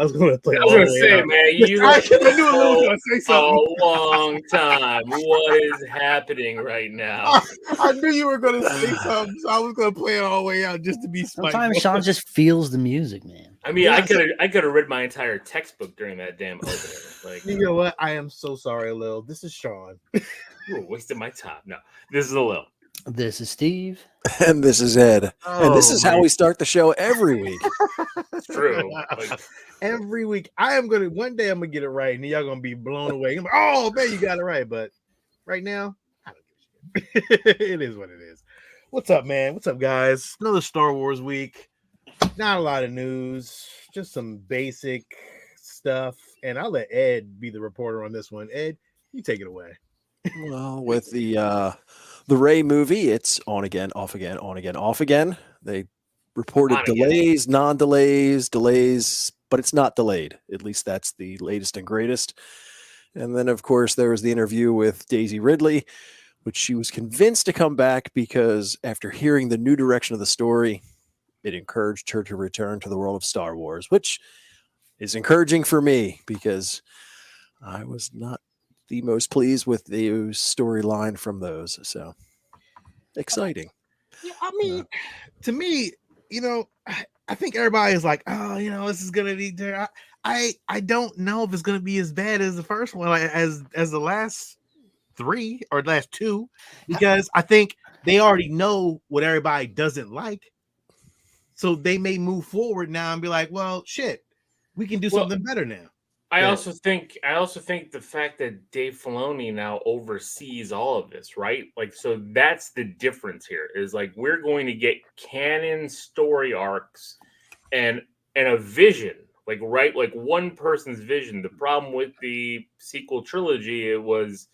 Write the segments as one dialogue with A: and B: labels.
A: I was going to play.
B: I was going to say, man, you
A: I knew Lil was going to say something.
B: A long time. What is happening right now?
A: I knew you were going to say something, so I was going to play it all the way out just to be spiteful.
C: Sometimes Sean just feels the music, man.
B: I mean, I could have read my entire textbook during that damn opening. Like,
A: you know what? I am so sorry, Lil. This is Sean.
B: You were wasting my time. No, this is Lil.
C: This is Steve.
D: And this is Ed. And this is how we start the show every week.
B: It's true. Like,
A: every week. One day I'm going to get it right, and y'all going to be blown away. I'm like, oh, man, you got it right. But right now, I don't give a shit. It is what it is. What's up, man? What's up, guys? Another Star Wars week. Not a lot of news. Just some basic stuff. And I'll let Ed be the reporter on this one. Ed, you take it away.
D: Well, with the Rey movie, it's on again, off again, on again, off again. They reported delays, non-delays, delays, but it's not delayed. At least that's the latest and greatest. And then, of course, there was the interview with Daisy Ridley, which she was convinced to come back because after hearing the new direction of the story, it encouraged her to return to the world of Star Wars, which is encouraging for me because I was not the most pleased with the storyline from those. So exciting.
A: Yeah, I mean, to me, I think everybody is like, oh, this is gonna be there. I don't know if it's gonna be as bad as the first one, like, as the last 3 or last 2, because I think they already know what everybody doesn't like. So they may move forward now and be like, well, shit, we can do something better now.
B: I also think the fact that Dave Filoni now oversees all of this, right? Like, so that's the difference here is like, we're going to get canon story arcs and a vision, like, right? Like one person's vision. The problem with the sequel trilogy, it was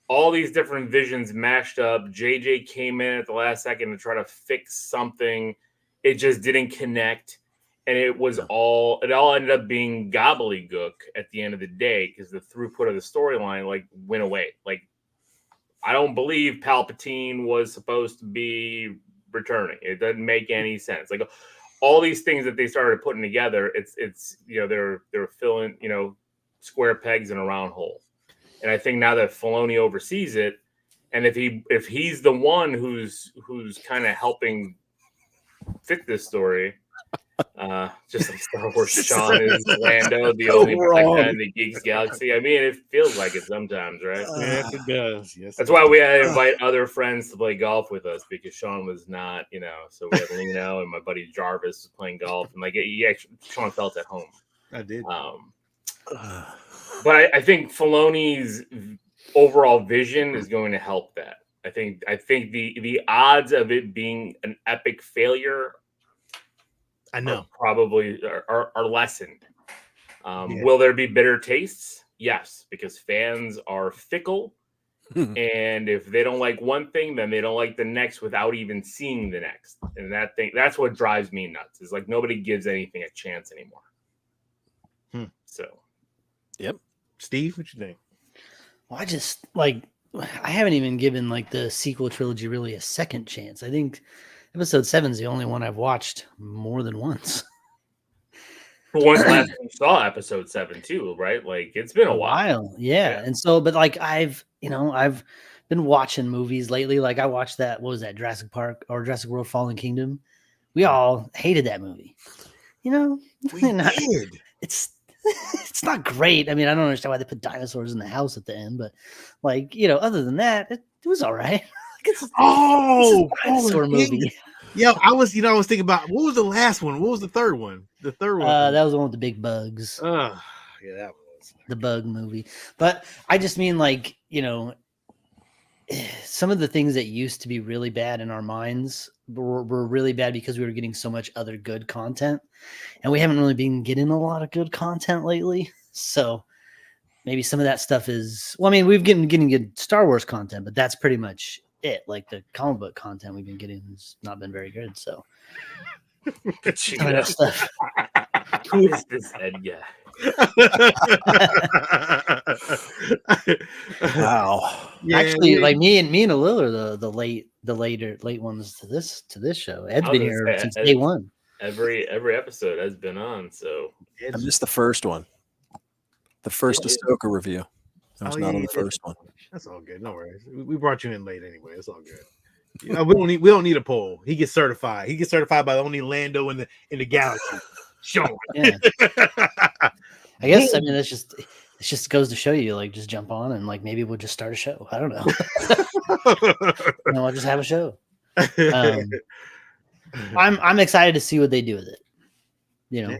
B: all these different visions mashed up. JJ came in at the last second to try to fix something. It just didn't connect. And it all ended up being gobbledygook at the end of the day because the throughput of the storyline like went away. Like, I don't believe Palpatine was supposed to be returning. It doesn't make any sense. Like all these things that they started putting together, it's they're filling square pegs in a round hole. And I think now that Filoni oversees it, and if he's the one who's kind of helping fit this story. Just like Star Wars, Sean is Lando, the only black guy in the Geeks Galaxy. I mean, it feels like it sometimes, right?
A: Yes, it does. Yes,
B: that's why we had to invite other friends to play golf with us because Sean was not, So we had Lino and my buddy Jarvis was playing golf, and like Sean felt at home.
A: I did.
B: But I think Filoni's overall vision is going to help that. I think the odds of it being an epic failure.
A: I know
B: probably are lessened. Will there be bitter tastes? Yes, because fans are fickle. And if they don't like one thing, then they don't like the next without even seeing the next. And that's what drives me nuts. Is like nobody gives anything a chance anymore. So,
D: yep.
A: Steve, what you think?
C: Well, I haven't even given like the sequel trilogy really a second chance. I think Episode 7 is the only one I've watched more than once.
B: When's the last time you saw Episode 7 too, right? Like it's been a while.
C: Yeah. And so, but like I've been watching movies lately. Like I watched that, what was that, Jurassic Park or Jurassic World Fallen Kingdom? We all hated that movie.
A: We did.
C: It's not great. I mean, I don't understand why they put dinosaurs in the house at the end, but like, other than that, it was all right. It's a dinosaur movie.
A: Yeah, I was thinking about what was the last one? What was the third one? The third one.
C: That was the one with the big bugs.
A: Yeah, that was
C: the bug movie. But I just mean like, some of the things that used to be really bad in our minds were really bad because we were getting so much other good content, and we haven't really been getting a lot of good content lately. So maybe some of that stuff is. Well, I mean, we've been getting good Star Wars content, but that's pretty much it. Like the comic book content we've been getting has not been very good. So some of that stuff.
B: Who is this Ed guy?
D: Wow.
A: Yeah,
C: actually, like me and Alil are the late ones to this show. Ed's been here since day one.
B: Every episode has been on, so
D: I missed the first one. The first Ahsoka review. I was not on the first one.
A: That's all good. No worries. We brought you in late anyway. It's all good. You know, we don't need a poll. He gets certified. He gets certified by the only Lando in the galaxy. Sean.
C: Yeah. I guess it just goes to show you, like, just jump on and like maybe we'll just start a show. I don't know. I'll just have a show. I'm excited to see what they do with it. You know,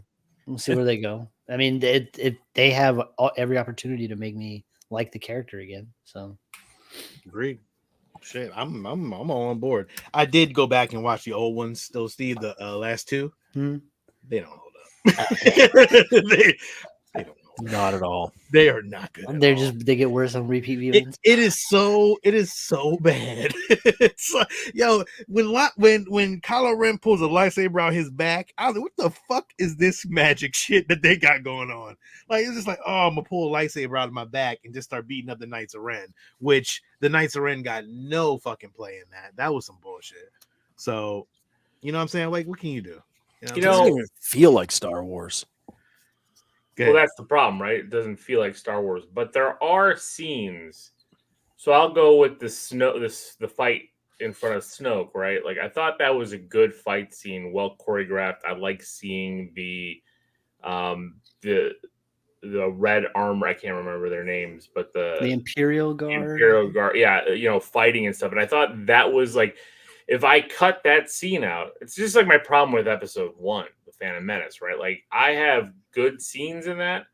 C: we'll see where they go. I mean, they have every opportunity to make me like the character again. So,
A: agreed. Shit, I'm all on board. I did go back and watch the old ones, though, Steve. The last two, they don't hold up. they don't.
D: Not at all.
A: They are not good.
C: They get worse on repeat viewings.
A: It is so bad. It's like, yo, when Kylo Ren pulls a lightsaber out his back, I was like, what the fuck is this magic shit that they got going on? Like, it's just like, oh, I'm gonna pull a lightsaber out of my back and just start beating up the Knights of Ren, which the Knights of Ren got no fucking play in that. That was some bullshit. So, you know what I'm saying? Like, what can you do?
D: It doesn't even feel like Star Wars.
B: Well, that's the problem, right? It doesn't feel like Star Wars, but there are scenes. So I'll go with the fight in front of Snoke, right? Like, I thought that was a good fight scene, well choreographed. I like seeing the red armor. I can't remember their names, but the
C: Imperial Guard.
B: Imperial Guard, yeah, fighting and stuff. And I thought that was like, if I cut that scene out, it's just like my problem with Episode 1, The Phantom Menace, right? Like, I have good scenes in that,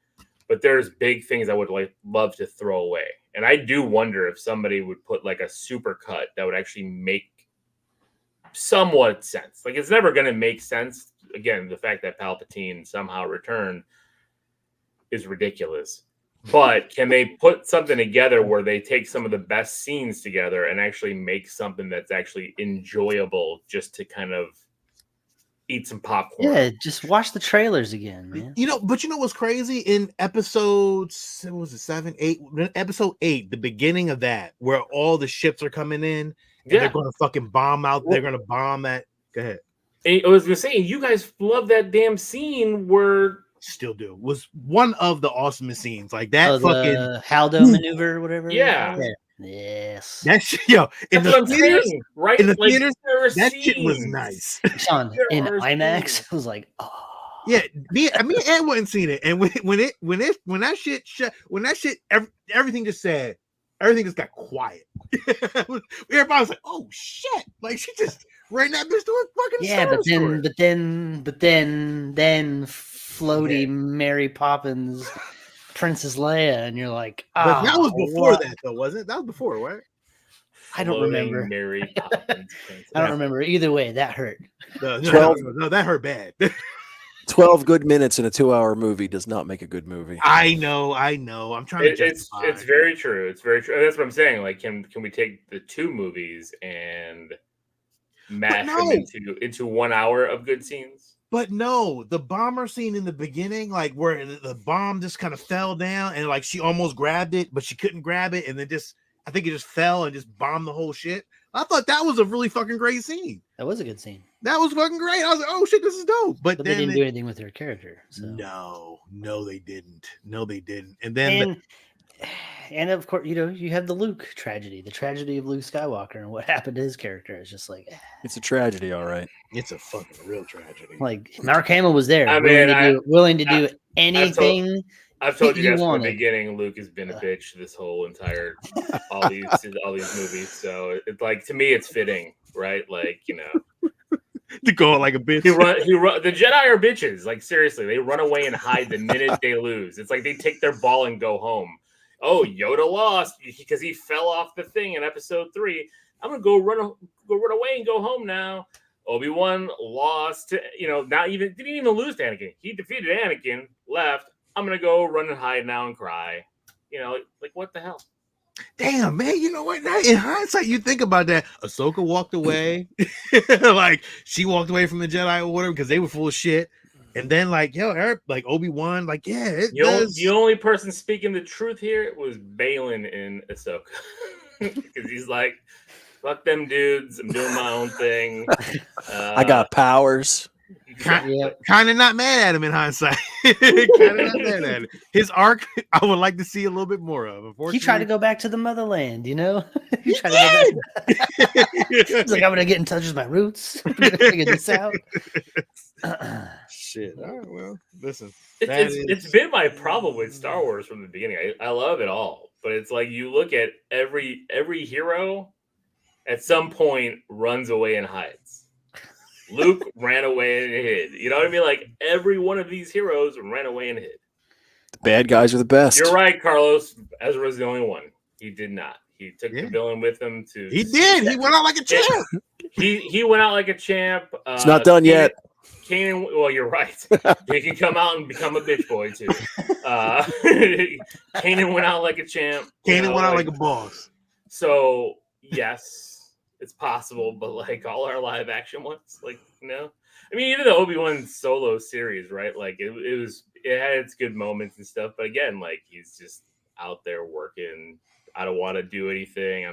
B: but there's big things I would love to throw away. And I do wonder if somebody would put like a super cut that would actually make somewhat sense. Like, it's never going to make sense. Again, the fact that Palpatine somehow returned is ridiculous. But can they put something together where they take some of the best scenes together and actually make something that's actually enjoyable just to kind of eat some popcorn?
C: Yeah, just watch the trailers again, man.
A: But what's crazy? In episodes, what was it, 7, 8? Episode 8, the beginning of that, where all the ships are coming in, and they're going to fucking bomb out. They're going to bomb that. Go ahead.
B: I was going to say, you guys love that damn scene where...
A: Still do. Was one of the awesomest scenes. Like that
C: fucking Haldo maneuver or whatever.
B: Yeah.
C: Yes.
A: That shit, yo, in the theaters,
B: saying, right?
A: In the
B: like,
A: theaters, that shit was nice.
C: Sean, in IMAX, I was like, oh.
A: Yeah, me and wasn't seen it, and when that shit, everything just got quiet. Everybody was like, "Oh shit!" Like, she just ran that bitch to a fucking
C: but then floaty Mary Poppins, Princess Leia, and you're like,
A: but that was before that, though, wasn't it? That was before, right?
C: I don't remember.
B: Mary Poppins.
C: I don't remember. Either way, that hurt.
A: No, that hurt bad.
D: 12 good minutes in a 2-hour movie does not make a good movie.
A: I know. I'm trying to justify.
B: It's very true. It's very true. And that's what I'm saying. Like, can we take the two movies and mash them into 1 hour of good scenes?
A: But no, the bomber scene in the beginning, like where the bomb just kind of fell down and like she almost grabbed it, but she couldn't grab it, and then I think it just fell and just bombed the whole shit. I thought that was a really fucking great scene.
C: That was a good scene.
A: That was fucking great. I was like, oh shit, this is dope. But then
C: they didn't do anything with her character. So.
A: No, they didn't. And then
C: and of course, you have the Luke tragedy, the tragedy of Luke Skywalker and what happened to his character. It's just like,
D: it's a tragedy, all right.
A: It's a fucking real tragedy.
C: Like, Mark Hamill was there, willing to do anything.
B: I've told you guys from the beginning, Luke has been a bitch this whole entire all these movies. So it's like, to me, it's fitting, right? Like,
A: to go like a bitch.
B: He run. The Jedi are bitches. Like, seriously, they run away and hide the minute they lose. It's like they take their ball and go home. Oh, Yoda lost because he fell off the thing in Episode 3. I'm gonna go run away and go home now. Obi-Wan lost. Didn't even lose to Anakin. He defeated Anakin, left. I'm gonna go run and hide now and cry. Like, what the hell?
A: Damn, man. You know what? In hindsight, you think about that. Ahsoka walked away. Like, she walked away from the Jedi Order because they were full of shit. And then, like, Eric, like Obi-Wan, like,
B: the only person speaking the truth here was Balin in Ahsoka. Because he's like, fuck them dudes. I'm doing my own thing.
D: I got powers.
B: Exactly.
A: Kind of not mad at him in hindsight. Kind of not mad at him. His arc, I would like to see a little bit more of. Unfortunately,
C: He tried to go back to the motherland, you know? He tried to go back. He's like, I'm gonna get in touch with my roots. I'm gonna figure this out.
A: Shit. All right, well, listen.
B: It's been my problem with Star Wars from the beginning. I love it all, but it's like you look at every hero at some point runs away and hides. Luke ran away and hid. You know what I mean? Like every one of these heroes ran away and hid.
D: The bad guys are the best.
B: You're right, Carlos. Ezra's the only one. He did not. He took the villain with him to.
A: He did. He went out like a champ.
B: He went out like a champ.
D: It's not done yet.
B: Kanan, well, you're right. He can come out and become a bitch boy too. Kanan went out like a champ.
A: Kanan went out like a boss.
B: So yes, it's possible, but like all our live action ones, like no. I mean, even the Obi-Wan Solo series, right? Like it had its good moments and stuff, but again, like he's just out there working. I don't want to do anything.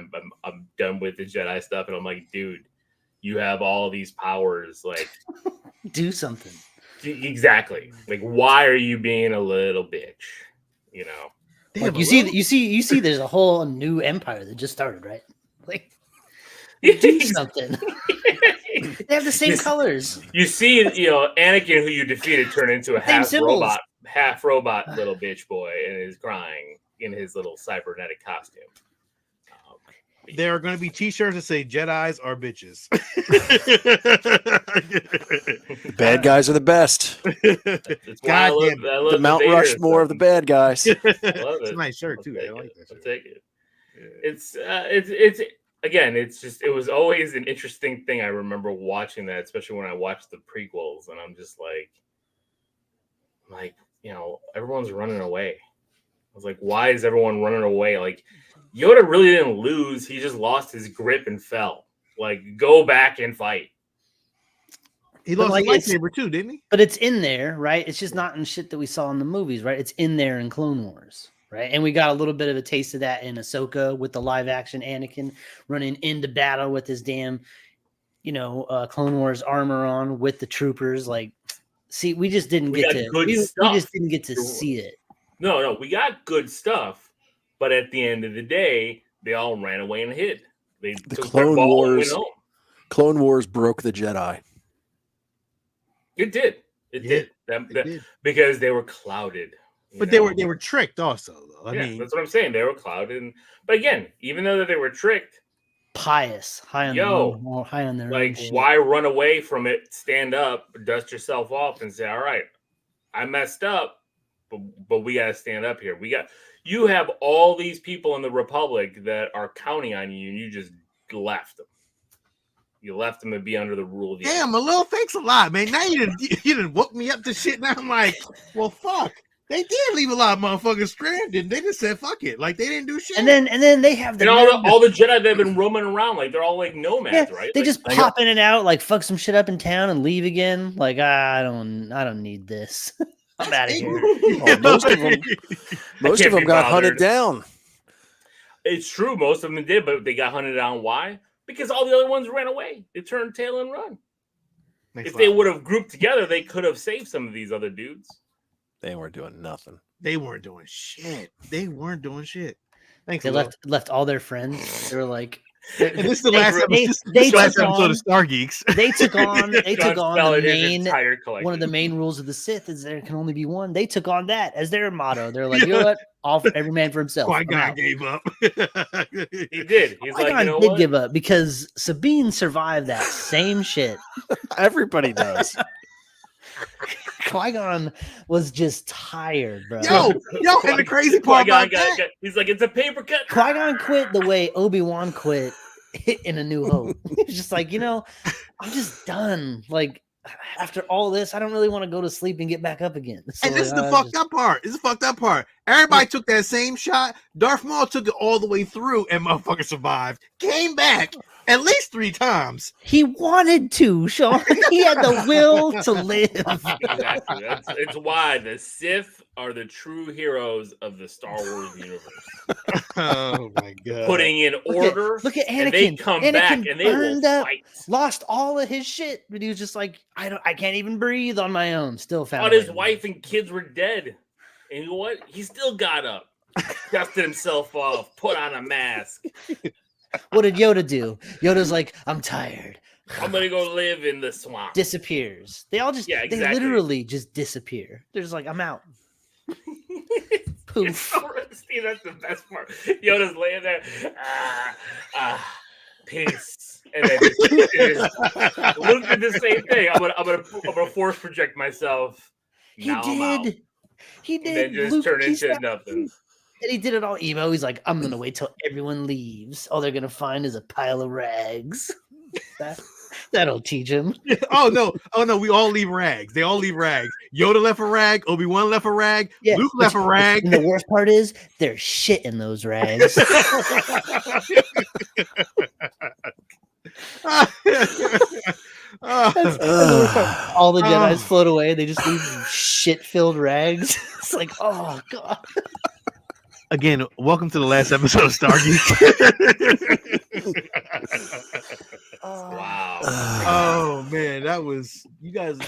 B: I'm done with the Jedi stuff, and I'm like, dude, you have all these powers, like.
C: Do something.
B: Exactly. Like, why are you being a little bitch? You know.
A: Damn,
C: Like, you see. There's a whole new empire that just started, right? Like, do something. They have the same colors.
B: You see, Anakin, who you defeated, turn into a half robot little bitch boy, and is crying in his little cybernetic costume.
A: There are going to be T-shirts that say "Jedis are bitches."
D: Bad guys are the best.
B: That's why I love
D: the Mount Rushmore of the bad guys.
B: I love it.
A: It's a nice shirt too. I like that shirt.
B: I'll take it. It's again. It's just it was always an interesting thing. I remember watching that, especially when I watched the prequels, and I'm just like everyone's running away. I was like, why is everyone running away? Like. Yoda really didn't lose. He just lost his grip and fell. Like, go back and fight.
A: He lost his lightsaber too, didn't he?
C: But it's in there, right? It's just not in shit that we saw in the movies, right? It's in there in Clone Wars, right? And we got a little bit of a taste of that in Ahsoka with the live action Anakin running into battle with his damn, Clone Wars armor on with the troopers. Like, see, we just didn't get to see it.
B: No, we got good stuff. But at the end of the day, they all ran away and hid. The
D: Clone Wars broke the Jedi.
B: It did. It did. Because they were clouded.
A: But they were tricked also, though. I mean,
B: that's what I'm saying. They were clouded. But again, even though they were tricked,
C: pious, high on their
B: like,
C: own
B: why run away from it? Stand up, dust yourself off, and say, "All right, I messed up, but we got to stand up here. You have all these people in the Republic that are counting on you, and you just left them. You left them to be under the rule of the
A: damn, a little thanks a lot, man. Now you didn't woke me up to shit. Now I'm like, well, fuck. They did leave a lot of motherfuckers stranded. They just said fuck it, like they didn't do shit.
C: And then they have
B: all the Jedi that have been roaming around, like they're all like nomads, right?
C: They
B: like,
C: just pop in and out, like fuck some shit up in town and leave again. Like I don't need this. I'm out of here.
D: Most of them got hunted down.
B: It's true. Most of them did, but they got hunted down. Why? Because all the other ones ran away. They turned tail and run. If they would have grouped together, they could have saved some of these other dudes.
D: They weren't doing nothing.
A: They weren't doing shit. Thanks.
C: They left all their friends. They were like,
A: and this is the last episode of Stargeekz.
C: They took on one of the main rules of the Sith is there can only be one. They took on that as their motto. They're like, you know what? All for every man for himself.
A: Qui-Gon gave up.
B: He did. He's like,
C: Qui-Gon give up because Sabine survived that same shit.
D: Everybody does.
C: Qui-Gon was just tired, bro.
A: Yo, and the crazy part about that,
B: he's like, it's a paper cut.
C: Qui-Gon quit the way Obi-Wan quit in A New Hope. He's just like, I'm just done. Like, after all this, I don't really want to go to sleep and get back up again. So
A: and this is the fucked up part. This is the fucked up part. Everybody took that same shot. Darth Maul took it all the way through, and motherfucker survived. Came back, at least 3 times.
C: He wanted to, Sean. He had the will to live.
B: Exactly. It's why the Sith are the true heroes of the Star Wars universe.
A: Oh my god!
B: Putting in order.
C: Look at Anakin.
B: And they come
C: Anakin
B: back and they will fight.
C: Lost all of his shit, but he was just like, I can't even breathe on my own. Still found.
B: Thought his wife and kids were dead, and you know what? He still got up, dusted himself off, put on a mask.
C: What did Yoda do? Yoda's like, I'm tired.
B: I'm gonna go live in the swamp.
C: Disappears. They all just, they literally just disappear. They're just like, I'm out. Poof.
B: See, that's the best part. Yoda's laying there. Peace. And then just look at the same thing. I'm gonna force project myself. Now
C: He did.
B: And then just
C: Luke,
B: turn into nothing.
C: And he did it all emo. He's like, I'm gonna wait till everyone leaves. All they're gonna find is a pile of rags. That'll teach him.
A: Oh no, we all leave rags. They all leave rags. Yoda left a rag, Obi-Wan left a rag, Luke left a rag.
C: And the worst part is there's shit in those rags. All the Jedis float away. They just leave shit-filled rags. It's like, oh god.
A: Again, welcome to the last episode of Stargeekz.
B: Wow.
A: Oh man, that was you guys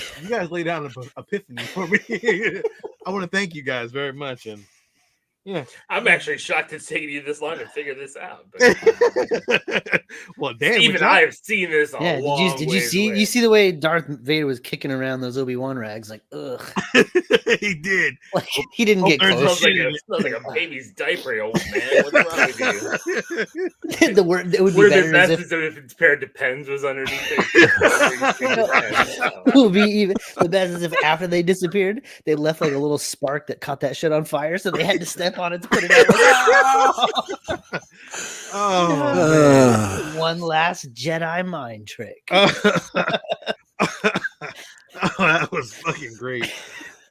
A: laid down an epiphany for me. I want to thank you guys very much. And yeah,
B: I'm actually shocked it's taking you this long to figure this out. But
A: well, damn,
B: even I've seen this a long
C: did you see
B: way.
C: You see the way Darth Vader was kicking around those Obi-Wan rags? Like, ugh.
A: He did.
C: Like, he didn't get close.
B: It smells like a baby's diaper, old man. What's wrong with you?
C: The word it would be
B: Would have
C: better
B: been best
C: as
B: if its pair of Depends was underneath it.
C: it would be even the best is if after they disappeared, they left like a little spark that caught that shit on fire, so they had to step on it to put it out. Like,
A: oh,
C: one last Jedi mind trick.
A: That was fucking great.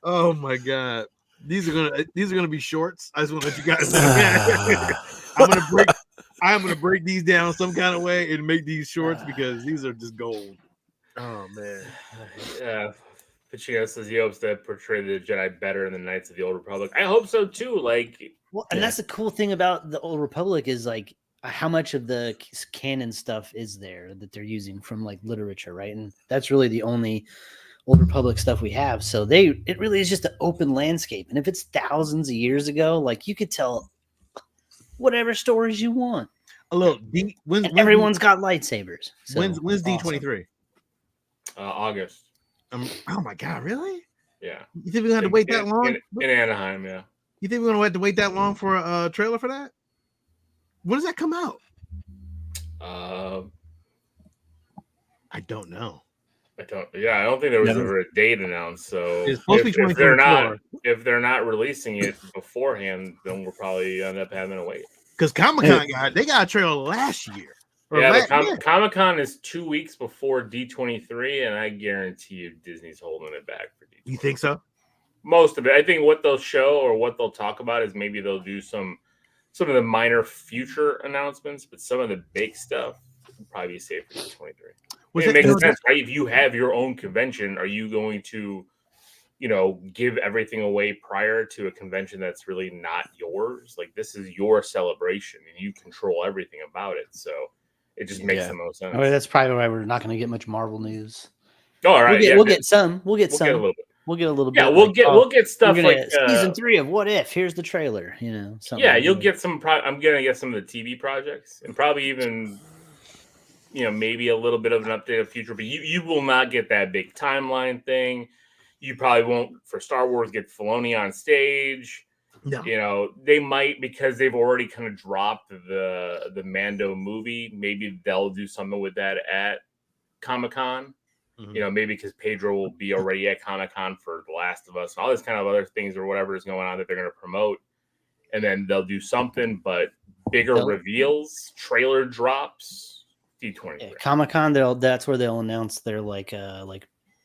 A: Oh my god. These are gonna be shorts. I just want to let you guys know. I'm gonna break these down some kind of way and make these shorts because these are just gold. Oh man.
B: Yeah. Pacino says he hopes to portray the Jedi better in the Knights of the Old Republic. I hope so too. Like,
C: and that's the cool thing about the Old Republic is like how much of the canon stuff is there that they're using from like literature, right? And that's really the only Old Republic stuff we have. So it really is just an open landscape. And if it's thousands of years ago, like you could tell whatever stories you want.
A: A little
C: everyone's got lightsabers. So
A: when's D23?
B: August.
A: Oh my god, really?
B: Yeah.
A: You think we're gonna have to wait that long?
B: In Anaheim, yeah.
A: You think we're gonna have to wait that long for a trailer for that? When does that come out? I don't know.
B: I don't think there was ever a date announced. So if they're not releasing it beforehand, then we'll probably end up having to wait.
A: Because Comic-Con they got a trailer last year.
B: Comic-Con is 2 weeks before D23, and I guarantee you Disney's holding it back for D23.
A: You think so?
B: Most of it. I think what they'll show or what they'll talk about is maybe they'll do some of the minor future announcements, but some of the big stuff will probably be safe for D23. It makes sense, right? If you have your own convention, are you going to, give everything away prior to a convention that's really not yours? Like, this is your celebration, and you control everything about it. So it just makes the most sense.
C: Oh, that's probably why we're not going to get much Marvel news.
B: All right,
C: we'll get some. We'll get
B: a little bit.
C: We'll get a little bit.
B: Yeah, we'll get stuff like
C: season 3 of What If. Here's the trailer.
B: Yeah, you'll get some. I'm gonna get some of the TV projects, and probably even, maybe a little bit of an update of future. But you will not get that big timeline thing. You probably won't for Star Wars get Filoni on stage.
A: No.
B: They might because they've already kind of dropped the Mando movie. Maybe they'll do something with that at Comic-Con. Mm-hmm. Maybe because Pedro will be already at Comic-Con for The Last of Us and all this kind of other things or whatever is going on that they're going to promote. And then they'll do something, but bigger reveals, trailer drops, D23.
C: Comic-Con, that's where they'll announce their like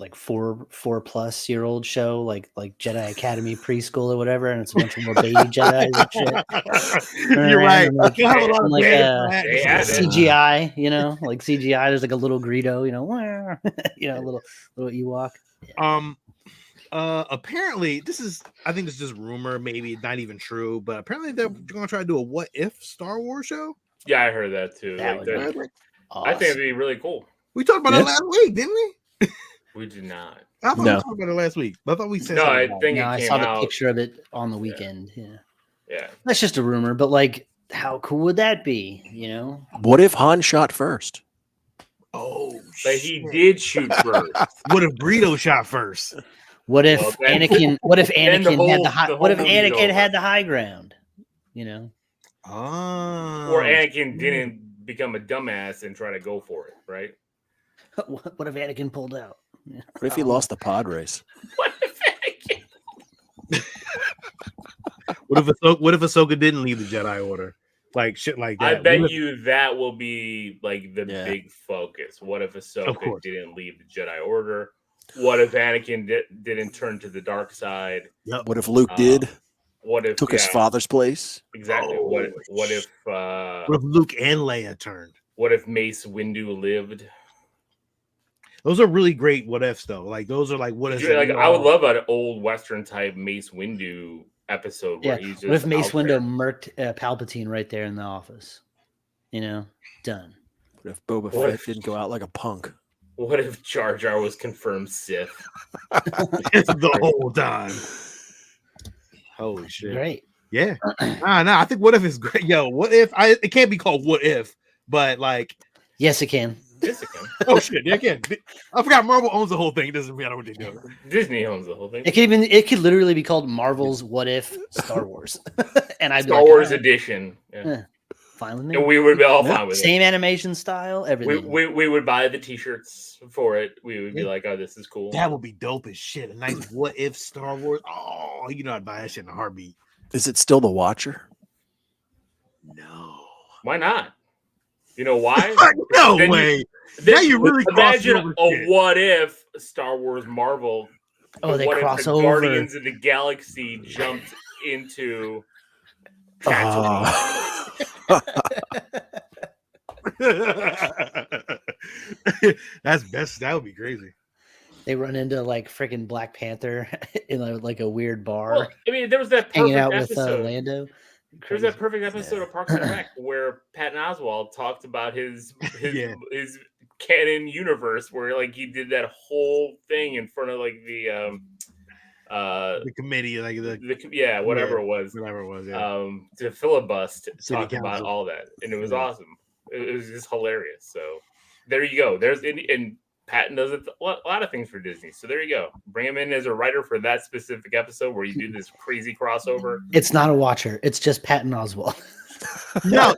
C: like 4+ year old show, like Jedi Academy preschool or whatever, and it's a bunch of little baby Jedis and shit.
A: You're right.
C: And like,
A: You'll have a lot of
C: like
B: They had it.
C: CGI, you know, like CGI. There's like a little Greedo, you know, you know, little Ewok.
A: Apparently I think this is just rumor, maybe not even true, but apparently they're gonna try to do a what if Star Wars show.
B: Yeah, I heard that too.
C: That would be
B: I think it'd be really cool.
A: We talked about it last week, didn't we?
B: We did not.
A: I thought we talked about it last week. I thought we said
B: No, I
A: something
B: think
C: I
B: it came
C: saw
B: out.
C: the picture of it on the weekend.
B: Yeah.
C: That's just a rumor, but like, how cool would that be? You know,
D: What if Han shot first?
A: Oh,
B: But he did shoot first.
A: What if Greedo shot first?
C: what if
B: Well, then-
C: Anakin? What if
B: then the
C: Anakin had
B: whole-
C: the high?
B: the
C: What if
B: whole movie's
C: Anakin
B: over.
C: had the high ground? You know,
B: Or Anakin didn't become a dumbass and try to go for it, right?
C: what if Anakin pulled out? Yeah.
D: What if he lost the pod race?
B: What if Anakin?
A: What if Ahsoka didn't leave the Jedi Order? Like shit like that.
B: I bet
A: What if-
B: you that will be like the
D: Yeah.
B: big focus. What if
A: Of
B: Ahsoka
A: course.
B: didn't leave the Jedi Order? What if Anakin didn't turn to the dark side?
D: What if Luke did?
B: What if
D: Took his father's place?
B: Exactly.
A: Oh,
B: what if
A: What if Luke and Leia turned?
B: what if Mace Windu lived?
A: Those are really great what ifs though. Like those are like what if
B: Like I would love an old Western type Mace Windu episode where
C: Yeah.
B: he's just
C: What if Mace
B: out there.
C: Windu murked Palpatine right there in the office? You know, done.
D: What if Boba
B: What
D: Fett
B: if-
D: didn't go out like a punk?
B: What if Jar Jar was confirmed Sith?
A: the whole time. Holy shit.
C: Great.
A: Yeah. No, I think what if is great. Yo, what if it can't be called what if, but like
C: Yes, it can.
B: Yes, it can.
A: oh shit, yeah, again. I forgot Marvel owns the whole thing. It doesn't matter what they do.
B: Disney owns the whole thing.
C: It could literally be called Marvel's What If Star Wars, and I'd be
B: Star
C: like,
B: Wars
C: "All right,
B: edition. Yeah.
C: Yeah. fine with me."
B: And we would be all
D: Yeah.
B: fine with it.
C: Same animation style, everything.
B: We would buy the t-shirts for it. We would be
A: Yeah.
B: like, oh, this is cool.
A: That would be dope as shit. A nice what if Star Wars. Oh, you know I'd buy that shit in a heartbeat.
D: Is it still the Watcher?
A: No.
B: Why not? You know why?
A: No
B: Then you-
A: way.
B: Then
A: Now you're really crossing
B: imagine
A: over
B: a
A: shit.
B: what if Star Wars Marvel.
C: Oh, they
B: what
C: cross
B: if the
C: over.
B: Guardians of the Galaxy jumped into Tatooine?
A: That's best. That would be crazy.
C: They run into like freaking Black Panther in like a weird bar,
B: Well, I mean, there was that
C: hanging
B: perfect
C: out with
B: episode.
C: Lando.
B: There's that perfect episode of Parks and Rec where Patton Oswalt talked about his
A: Yeah.
B: his canon universe, where like he did that whole thing in front of like the
A: committee, like
B: whatever it was,
A: whatever it was. Yeah.
B: to filibust
A: City
B: talk about
A: council.
B: all that, and it was
A: Yeah.
B: awesome. It was just hilarious. So there you go. And Patton does a lot of things for Disney. So there you go. Bring him in as a writer for that specific episode where you do this crazy crossover.
C: It's not a Watcher. It's just Patton Oswalt
A: No,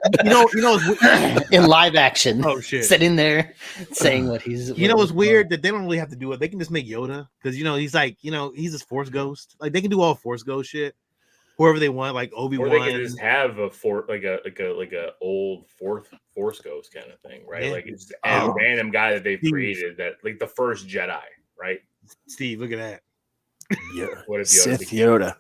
A: you know what's
C: in live action.
A: Oh shit.
C: Sitting there saying what he's.
A: You know what's weird that they don't really have to do it. They can just make Yoda because he's like he's this Force ghost. Like they can do all Force ghost shit. Whoever they want, like
B: Or they
A: Obi-Wan.
B: could just have a like a old Force ghost kind of thing, right?
A: Yeah.
B: Like it's a random guy that they've
A: Steve.
B: created, that like the first Jedi, right?
A: Steve, look at that.
D: Yeah.
B: What if
D: Sith
B: became-
D: Yoda.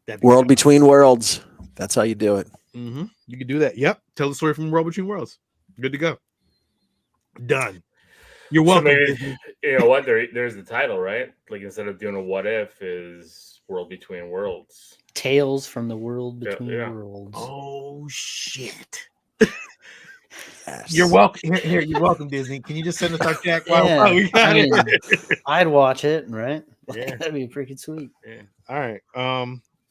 A: That'd be
D: World between worlds. That's how you do it.
A: Mm-hmm. You can do that. Yep. Tell the story from World Between Worlds. Good to go. Done. You're
B: So
A: welcome.
B: maybe,
A: Disney.
B: you know what? There's the title, right? Like instead of doing a what if, is World Between Worlds.
C: Tales from the World
B: Yeah,
C: Between
B: yeah.
C: Worlds.
A: Oh shit.
D: Yes.
A: You're welcome. Here, you're welcome, Disney. Can you just send us our check?
C: Yeah,
A: While we got
C: I mean,
A: it?
C: I'd watch it, right?
A: Yeah.
C: That'd be freaking sweet.
A: Yeah. All right.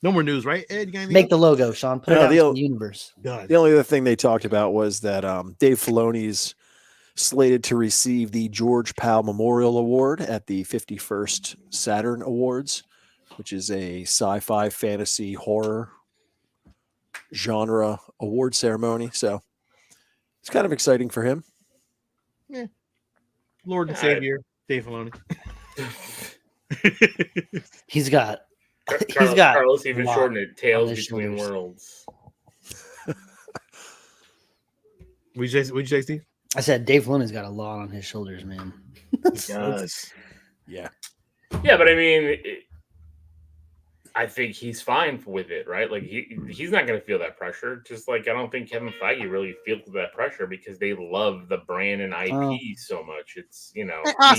A: No more news, right? Ed, you got anything
C: Make
A: else?
C: the logo, Sean. Put it
D: No,
C: out
D: the
C: into
D: o-
C: the universe.
A: Done.
D: The only other thing they talked about was that Dave Filoni's slated to receive the George Powell Memorial Award at the 51st Saturn Awards, which is a sci-fi, fantasy, horror genre award ceremony. So it's kind of exciting for him.
A: Lord and
B: Yeah.
A: Savior, Dave Filoni.
C: He's got
B: Carlos even
C: a lot
B: shortened it. Tales
C: on his
B: Between
C: shoulders.
B: Worlds.
A: Would you say, Steve?
C: I said Dave Filoni's got a lot on his shoulders, man.
A: He does.
D: Yeah.
B: Yeah, but I mean, I think he's fine with it, right? Like he's not going to feel that pressure. Just like I don't think Kevin Feige really feels that pressure because they love the brand and IP so much. It's
A: And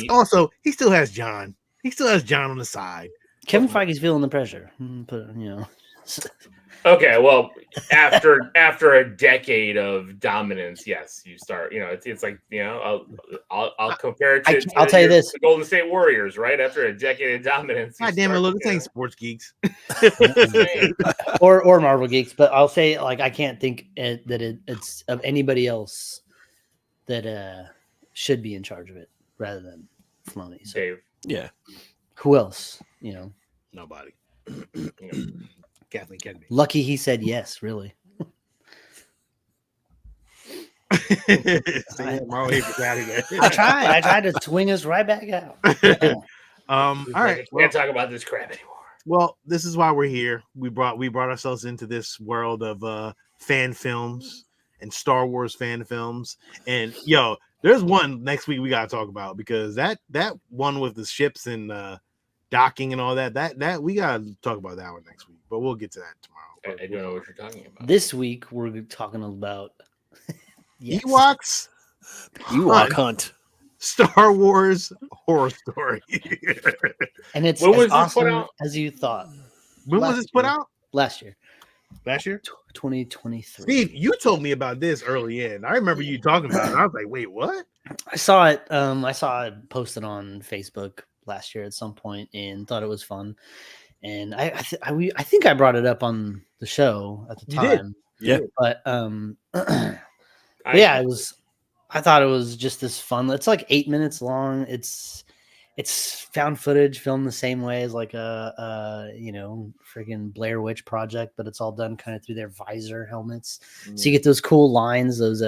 A: also, he still has John. He still has John on the side.
C: Kevin Feige's feeling the pressure. But
B: okay, well, after a decade of dominance, yes, you start. It's like I'll compare it to.
C: I'll tell you this:
B: the Golden State Warriors, right? After a decade of dominance,
A: God damn it! Look, this ain't Sports Geeks.
C: or Marvel Geeks, but I'll say like I can't think that it's of anybody else that should be in charge of it rather than Filoni. So
B: Dave.
D: Yeah.
C: who else?
A: Nobody. Kathleen Kennedy.
C: Lucky he said yes. Really.
A: Marvel Haver's out again.
C: I tried to swing us right back out.
A: All right.
B: We can't talk about this crap anymore.
A: Well, this is why we're here. We brought ourselves into this world of fan films and Star Wars fan films. And there's one next week we gotta talk about because that one with the ships and docking and all that we gotta talk about that one next week. But we'll get to that tomorrow.
B: I don't know what you're talking about.
C: This week we're talking about
A: Ewoks.
D: Ewok hunt.
A: Star Wars horror story.
C: And it's
B: when was
C: as awesome
B: this put out?
C: as you thought.
A: When was this put out?
C: Last year.
A: Last year?
C: 2023.
A: Steve, you told me about this early in. I remember you talking about it. I was like, wait, what?
C: I saw it. I saw it posted on Facebook last year at some point and thought it was fun. And I think I brought it up on the show at the
A: You did.
C: time.
D: Yeah.
C: But yeah, I thought it was just this fun. It's like 8 minutes long. It's found footage filmed the same way as like a freaking Blair Witch Project, but it's all done kind of through their visor helmets. So you get those cool lines, those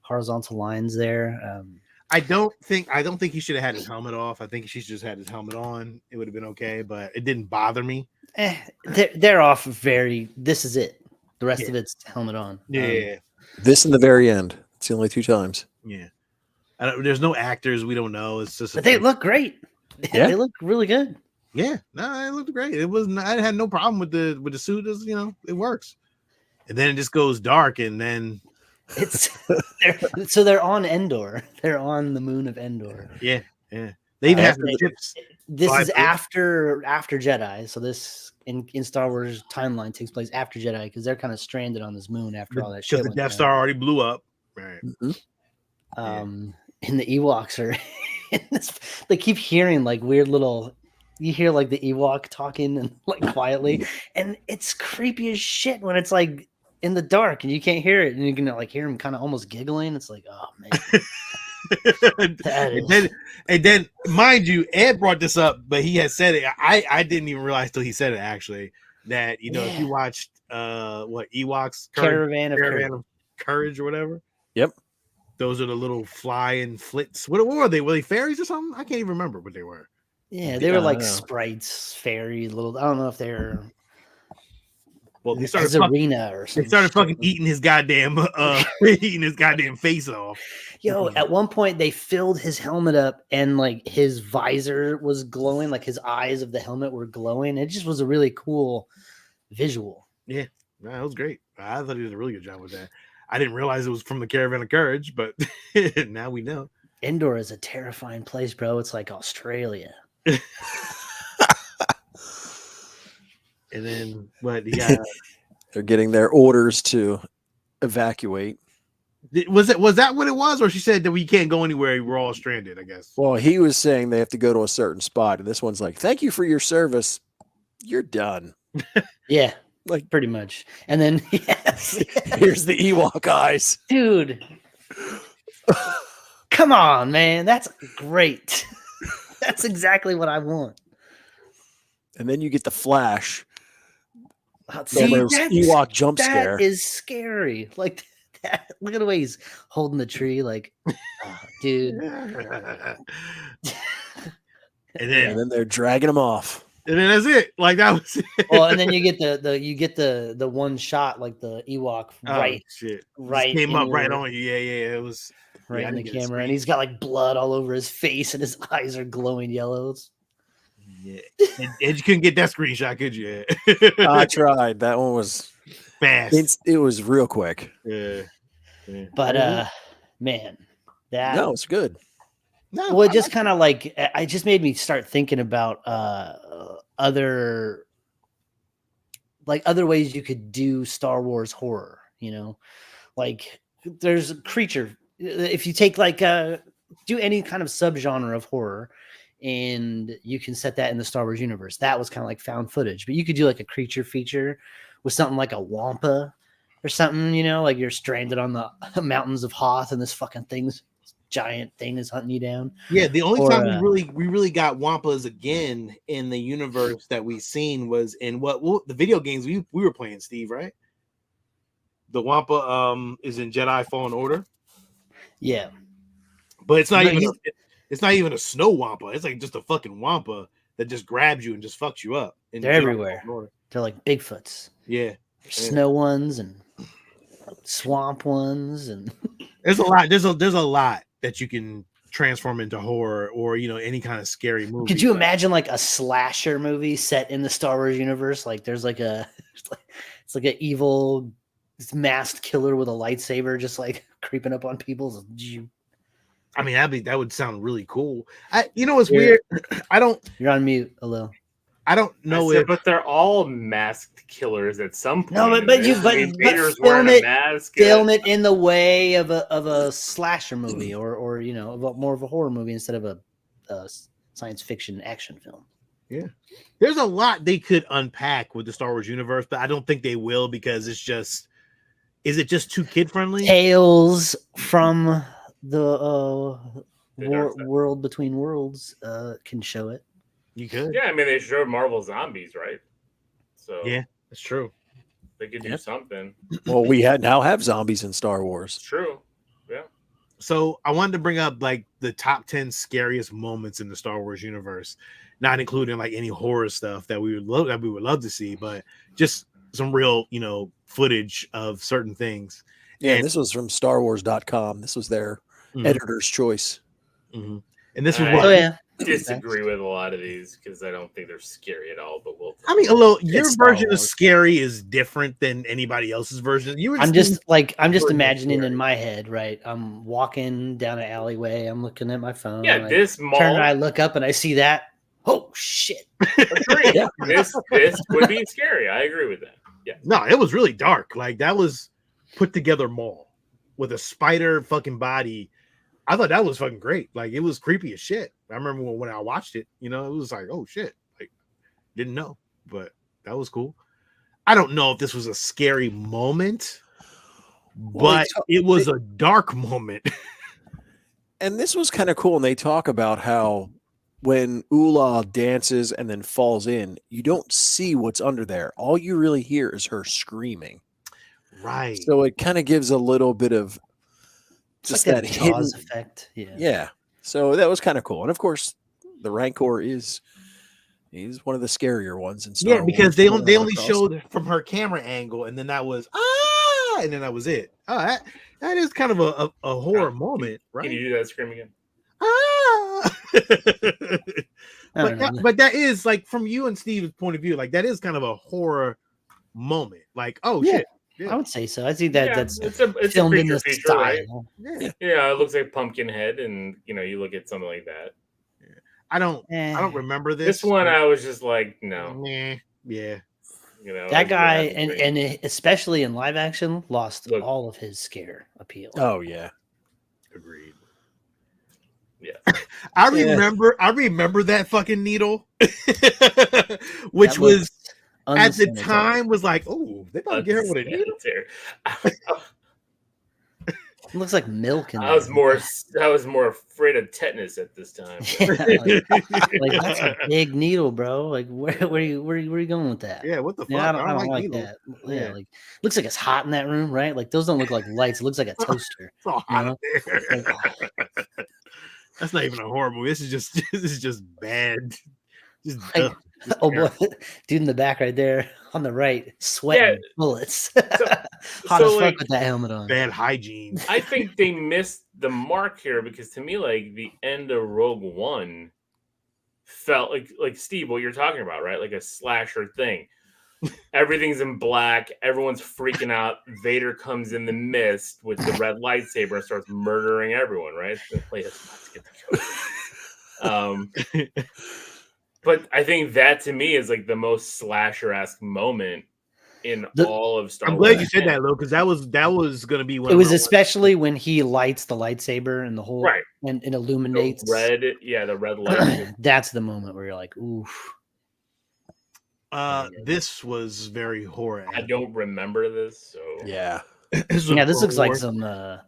C: horizontal lines there.
A: I don't think he should have had his helmet off. I think he should just had his helmet on. It would have been okay, but it didn't bother me.
C: They're off very. This is it. The rest of it's helmet on.
A: Yeah.
D: This in the very end. It's the only 2 times.
A: Yeah. There's no actors. We don't know. It's just.
C: But they look great.
D: Yeah.
C: They look really good.
A: Yeah. No, it looked great. It was. I had no problem with the suit. It works. And then it just goes dark, and then.
C: They're on Endor. They're on the moon of Endor.
A: Yeah. They even have the ships.
C: This is after Jedi. So this in Star Wars timeline takes place after Jedi because they're kind of stranded on this moon after all that shit.
A: Because the Death Star already blew up. Right.
C: And the Ewoks are. They keep hearing like weird little. You hear like the Ewok talking and like quietly, and it's creepy as shit when it's like. In the dark and you can't hear it and you can like hear him kind of almost giggling. It's like, oh man.
A: and then mind you, Ed brought this up, but he had said it. I didn't even realize till he said it actually that if you watched Ewoks
C: Caravan of
A: Courage or whatever.
D: Yep.
A: Those are the little flying flits. What were they? Were they fairies or something? I can't even remember what they were.
C: Yeah, they were like sprites, fairy, little. I don't know if they're.
A: Well, they started fucking eating his goddamn face off.
C: Yo, at one point they filled his helmet up and like his visor was glowing, like his eyes of the helmet were glowing. It just was a really cool visual.
A: Yeah, that was great. I thought he did a really good job with that. I didn't realize it was from the Caravan of Courage, but now we know.
C: Endor is a terrifying place, bro. It's like Australia.
A: And then what? Yeah,
D: they're getting their orders to evacuate.
A: Was that what it was, or she said that we can't go anywhere? We're all stranded, I guess.
D: Well, he was saying they have to go to a certain spot, and this one's like, "Thank you for your service. You're done."
C: Yeah,
D: like
C: pretty much. And then
D: here's the Ewok eyes,
C: dude. Come on, man, that's great. That's exactly what I want.
D: And then you get the flash.
C: See,
D: Ewok jump scare.
C: That is scary. Like that. Look at the way he's holding the tree. Like, oh, dude.
A: and
D: then they're dragging him off.
A: And then that's it. Like that was it.
C: Well, and then you get the one shot, like the Ewok right.
A: Shit.
C: Right.
A: It came up right on you. Yeah. It was.
C: right
A: Yeah, I
C: in the
A: didn't get a
C: camera, and
A: screen.
C: he's got like blood all over his face, and his eyes are glowing yellows.
A: Yeah, and you couldn't get that screenshot, could you?
D: I tried. That one was
A: Fast.
D: it was real quick.
A: Yeah. Yeah.
C: But man, that
D: No, it's good.
A: No,
C: well, it
A: I
C: just
A: like
C: kind of like it just made me start thinking about other ways you could do Star Wars horror. You know, like there's a creature. If you take like do any kind of subgenre of horror, and you can set that in the Star Wars universe. That was kind of like found footage, but you could do like a creature feature with something like a Wampa or something. You know, like you're stranded on the mountains of Hoth, and this fucking giant thing is hunting you down.
A: Yeah, the only
C: Or,
A: time we really got Wampas again in the universe that we've seen was in what the video games we were playing, Steve, right? The Wampa is in Jedi Fallen Order,
C: Yeah,
A: but it's not
C: No,
A: even
C: he's-
A: it's not even a snow Wampa. It's like just a fucking Wampa that just grabs you and just fucks you up. In
C: They're
A: Jedi
C: everywhere.
A: Fallen Order.
C: they're like Bigfoots.
A: Yeah,
C: Snow ones and swamp ones, and
A: there's a lot. There's a lot that you can transform into horror or any kind of scary movie.
C: could you imagine like a slasher movie set in the Star Wars universe? Like there's like it's like an evil masked killer with a lightsaber just like creeping up on people.
A: I mean, that would sound really cool. It's
C: Yeah.
A: weird. I don't
C: You're on mute, hello.
A: know
B: I said,
A: if
B: but they're all masked killers at some point.
C: No,
B: in
C: but
B: this. I mean, Vader's wearing a mask.
C: Film it in the way of a slasher movie or more of a horror movie instead of a science fiction action film.
A: there's a lot they could unpack with the Star Wars universe, but I don't think they will because is it just too kid friendly?
C: Tales from the
B: The dark side.
C: world between worlds can show it.
A: You could.
B: Yeah, I mean, they showed Marvel Zombies, right? So
A: Yeah, that's true.
B: they could do
D: Yep.
B: something.
D: Well, we now have zombies in Star
B: It's
D: Wars.
B: true. Yeah.
A: So I wanted to bring up like the top 10 scariest moments in the Star Wars universe, not including like any horror stuff that we would love to see, but just some real, footage of certain things.
D: Yeah,
A: And-
D: this was from StarWars.com. This was their
A: Mhm,
D: editor's choice.
A: mhm. And this was
B: I-
A: what
C: Oh yeah,
B: Disagree with a lot of these because I don't think they're scary at all. But we'll.
A: I mean, a little. Your
D: It's Star
A: version of
D: Wars.
A: scary is different than anybody else's version. You were
C: I'm just
A: Version
C: imagining
A: scary.
C: in my head, right? I'm walking down an alleyway. I'm looking at my phone.
B: Yeah,
C: I
B: this mall.
C: turn and I look up and I see that. Oh shit!
B: Agree.
D: Yeah.
B: This would be scary. I agree with that. Yeah.
A: No, it was really dark. Like that was put together mall with a spider fucking body. I thought that was fucking great. Like it was creepy as shit. I remember when I watched it, it was like, oh shit. Like didn't know, but that was cool. I don't know if this was a scary moment,
D: Well,
A: but it was a dark moment.
D: And this was kind of cool. And they talk about how when Ula dances and then falls in, you don't see what's under there. All you really hear is her screaming.
A: Right.
D: So it kind of gives a little bit of
C: It's
D: just
C: like
D: that
C: that
D: hidden
C: Jaws effect. Yeah.
D: Yeah. So that was kind of cool. And of course, the Rancor he's one of the scarier ones in Star
A: Yeah, because
D: Wars
A: they
D: from
A: only
D: what I recall.
A: showed from her camera angle, and then that was and then that was it. Oh, that is kind of a horror moment,
B: Can
A: right?
B: you do that scream again?
C: I don't know.
A: but that is like from you and Steve's point of view, like that is kind of a horror moment. Like, oh
C: Yeah.
A: shit.
C: I would say so. I think that
B: Yeah,
C: that's
B: it's a
C: filmed in
B: creature
C: this
B: feature,
C: style.
B: right?
A: Yeah.
B: Yeah, it looks like Pumpkinhead, and you look at something like that.
A: I don't
C: Eh.
A: remember this.
B: This one, I was just like, no,
A: Meh. Yeah.
C: That guy,
B: it's
C: and
B: great.
C: and especially in live action, lost
B: Look.
C: all of his scare appeal.
D: Oh yeah.
A: Agreed.
B: Yeah.
A: I
D: Yeah.
A: remember that fucking needle. Which
C: That
A: was at the
C: unsanitary.
A: time was like, oh, they about to get her with a needle.
B: Unsanitary.
C: It looks like milk in
B: I was
C: there.
B: more afraid of tetanus at this time.
C: Yeah, like that's a big needle, bro. Like where are you going with that?
A: Yeah, what the fuck?
C: Yeah, I don't like
A: needles.
C: that.
A: Yeah.
C: Yeah, like looks like it's hot in that room, right? Like those don't look like lights. It looks like a toaster.
A: It's all hot
C: No.
A: up there. That's not even a horror movie. This is just bad. Just
C: Like, Oh boy, dude in the back right there on the right, sweating bullets. Hot as fuck with that helmet on.
A: Bad hygiene.
B: I think they missed the mark here because to me, like the end of Rogue One felt like Steve, what you're talking about, right? Like a slasher thing. Everything's in black. Everyone's freaking out. Vader comes in the mist with the red lightsaber and starts murdering everyone, right? But I think that to me is like the most slasher-esque moment in all of Star Wars.
A: I'm glad you said that, Lou, because that was gonna be one.
C: It was especially when he lights the lightsaber and the whole and it illuminates
B: the red light.
C: That's the moment where you're like, oof.
A: This was very horror.
B: I don't remember this, so
D: yeah.
C: This looks like some the